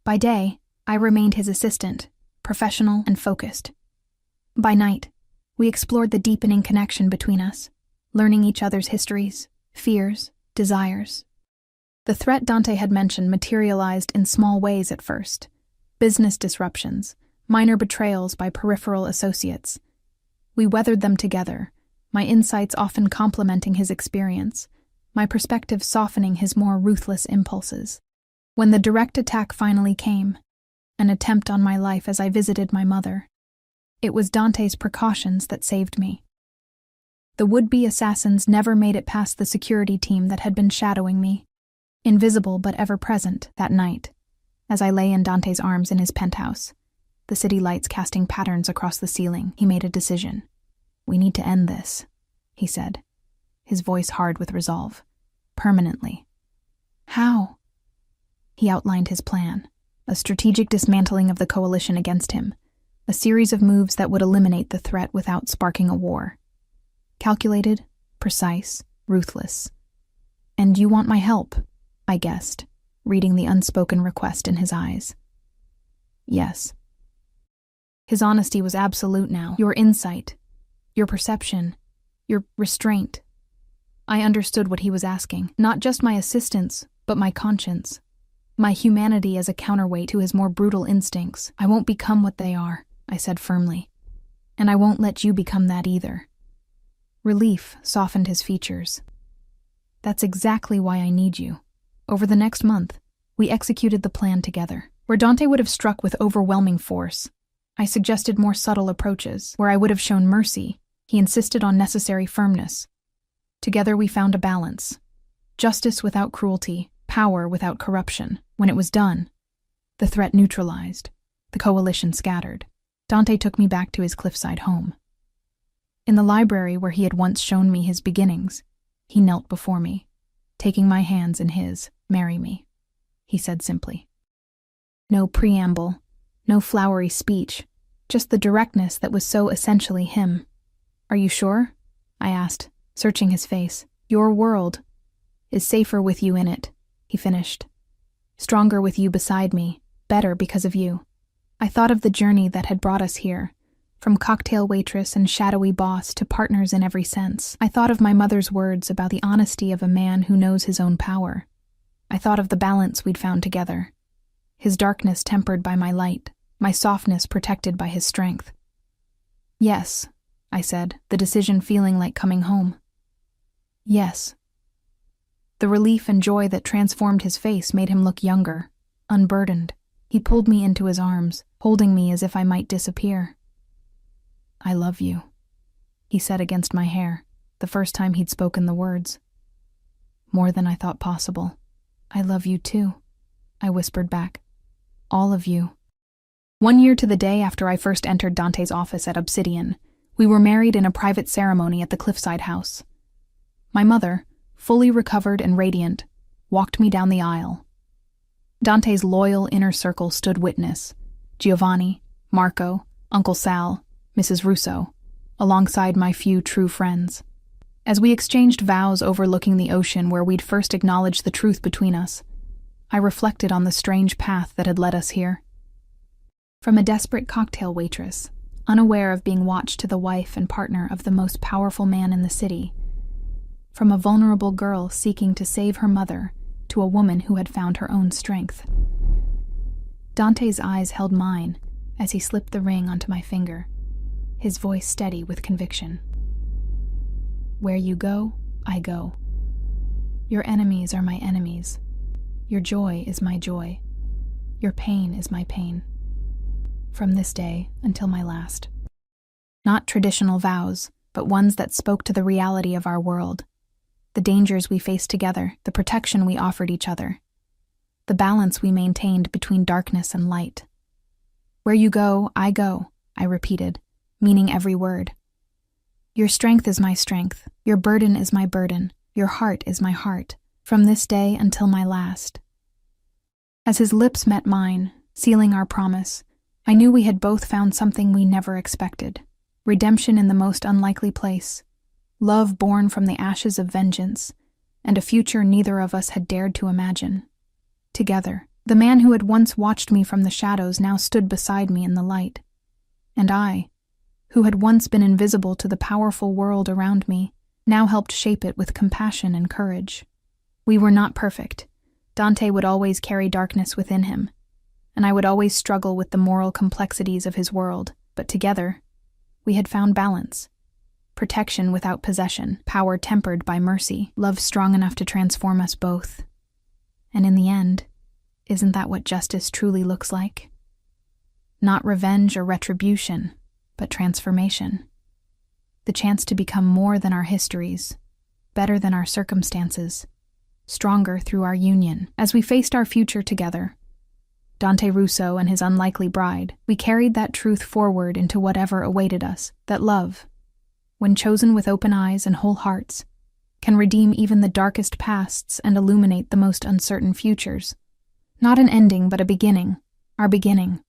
By day, I remained his assistant, professional and focused. By night, we explored the deepening connection between us, learning each other's histories, fears, desires. The threat Dante had mentioned materialized in small ways at first. Business disruptions, minor betrayals by peripheral associates. We weathered them together, my insights often complementing his experience, my perspective softening his more ruthless impulses. When the direct attack finally came, an attempt on my life as I visited my mother, it was Dante's precautions that saved me. The would-be assassins never made it past the security team that had been shadowing me, invisible but ever present that night, as I lay in Dante's arms in his penthouse, the city lights casting patterns across the ceiling. He made a decision. We need to end this, he said, his voice hard with resolve. Permanently. How? He outlined his plan, a strategic dismantling of the coalition against him, a series of moves that would eliminate the threat without sparking a war. Calculated, precise, ruthless. And you want my help, I guessed, reading the unspoken request in his eyes. Yes. His honesty was absolute now. Your insight, your perception, your restraint. I understood what he was asking. Not just my assistance, but my conscience. My humanity as a counterweight to his more brutal instincts. I won't become what they are, I said firmly. And I won't let you become that either. Relief softened his features. That's exactly why I need you. Over the next month, we executed the plan together. Where Dante would have struck with overwhelming force, I suggested more subtle approaches. Where I would have shown mercy, he insisted on necessary firmness. Together we found a balance. Justice without cruelty, power without corruption. When it was done, the threat neutralized, the coalition scattered. Dante took me back to his cliffside home. In the library where he had once shown me his beginnings, he knelt before me, taking my hands in his. Marry me, he said simply. No preamble, no flowery speech, just the directness that was so essentially him. Are you sure? I asked, searching his face. Your world is safer with you in it, he finished. Stronger with you beside me, better because of you. I thought of the journey that had brought us here, from cocktail waitress and shadowy boss to partners in every sense. I thought of my mother's words about the honesty of a man who knows his own power. I thought of the balance we'd found together, his darkness tempered by my light, my softness protected by his strength. Yes, I said, the decision feeling like coming home. Yes. The relief and joy that transformed his face made him look younger, unburdened. He pulled me into his arms, holding me as if I might disappear. I love you, he said against my hair, the first time he'd spoken the words. More than I thought possible. I love you too, I whispered back. All of you. 1 year to the day after I first entered Dante's office at Obsidian, we were married in a private ceremony at the cliffside house. My mother, fully recovered and radiant, walked me down the aisle. Dante's loyal inner circle stood witness: Giovanni, Marco, Uncle Sal, Mrs. Russo, alongside my few true friends. As we exchanged vows overlooking the ocean where we'd first acknowledged the truth between us, I reflected on the strange path that had led us here. From a desperate cocktail waitress, unaware of being watched, to the wife and partner of the most powerful man in the city. From a vulnerable girl seeking to save her mother to a woman who had found her own strength. Dante's eyes held mine as he slipped the ring onto my finger, his voice steady with conviction. Where you go, I go. Your enemies are my enemies. Your joy is my joy. Your pain is my pain. From this day until my last. Not traditional vows, but ones that spoke to the reality of our world, the dangers we faced together, the protection we offered each other, the balance we maintained between darkness and light. Where you go, I repeated, meaning every word. Your strength is my strength, your burden is my burden, your heart is my heart, from this day until my last. As his lips met mine, sealing our promise, I knew we had both found something we never expected. Redemption in the most unlikely place, love born from the ashes of vengeance, and a future neither of us had dared to imagine. Together, the man who had once watched me from the shadows now stood beside me in the light. And I, who had once been invisible to the powerful world around me, now helped shape it with compassion and courage. We were not perfect. Dante would always carry darkness within him, and I would always struggle with the moral complexities of his world, but together, we had found balance. Protection without possession, power tempered by mercy, love strong enough to transform us both. And in the end, isn't that what justice truly looks like? Not revenge or retribution, but transformation. The chance to become more than our histories, better than our circumstances, stronger through our union. As we faced our future together, Dante Russo and his unlikely bride, we carried that truth forward into whatever awaited us, that love, when chosen with open eyes and whole hearts, can redeem even the darkest pasts and illuminate the most uncertain futures. Not an ending, but a beginning, our beginning,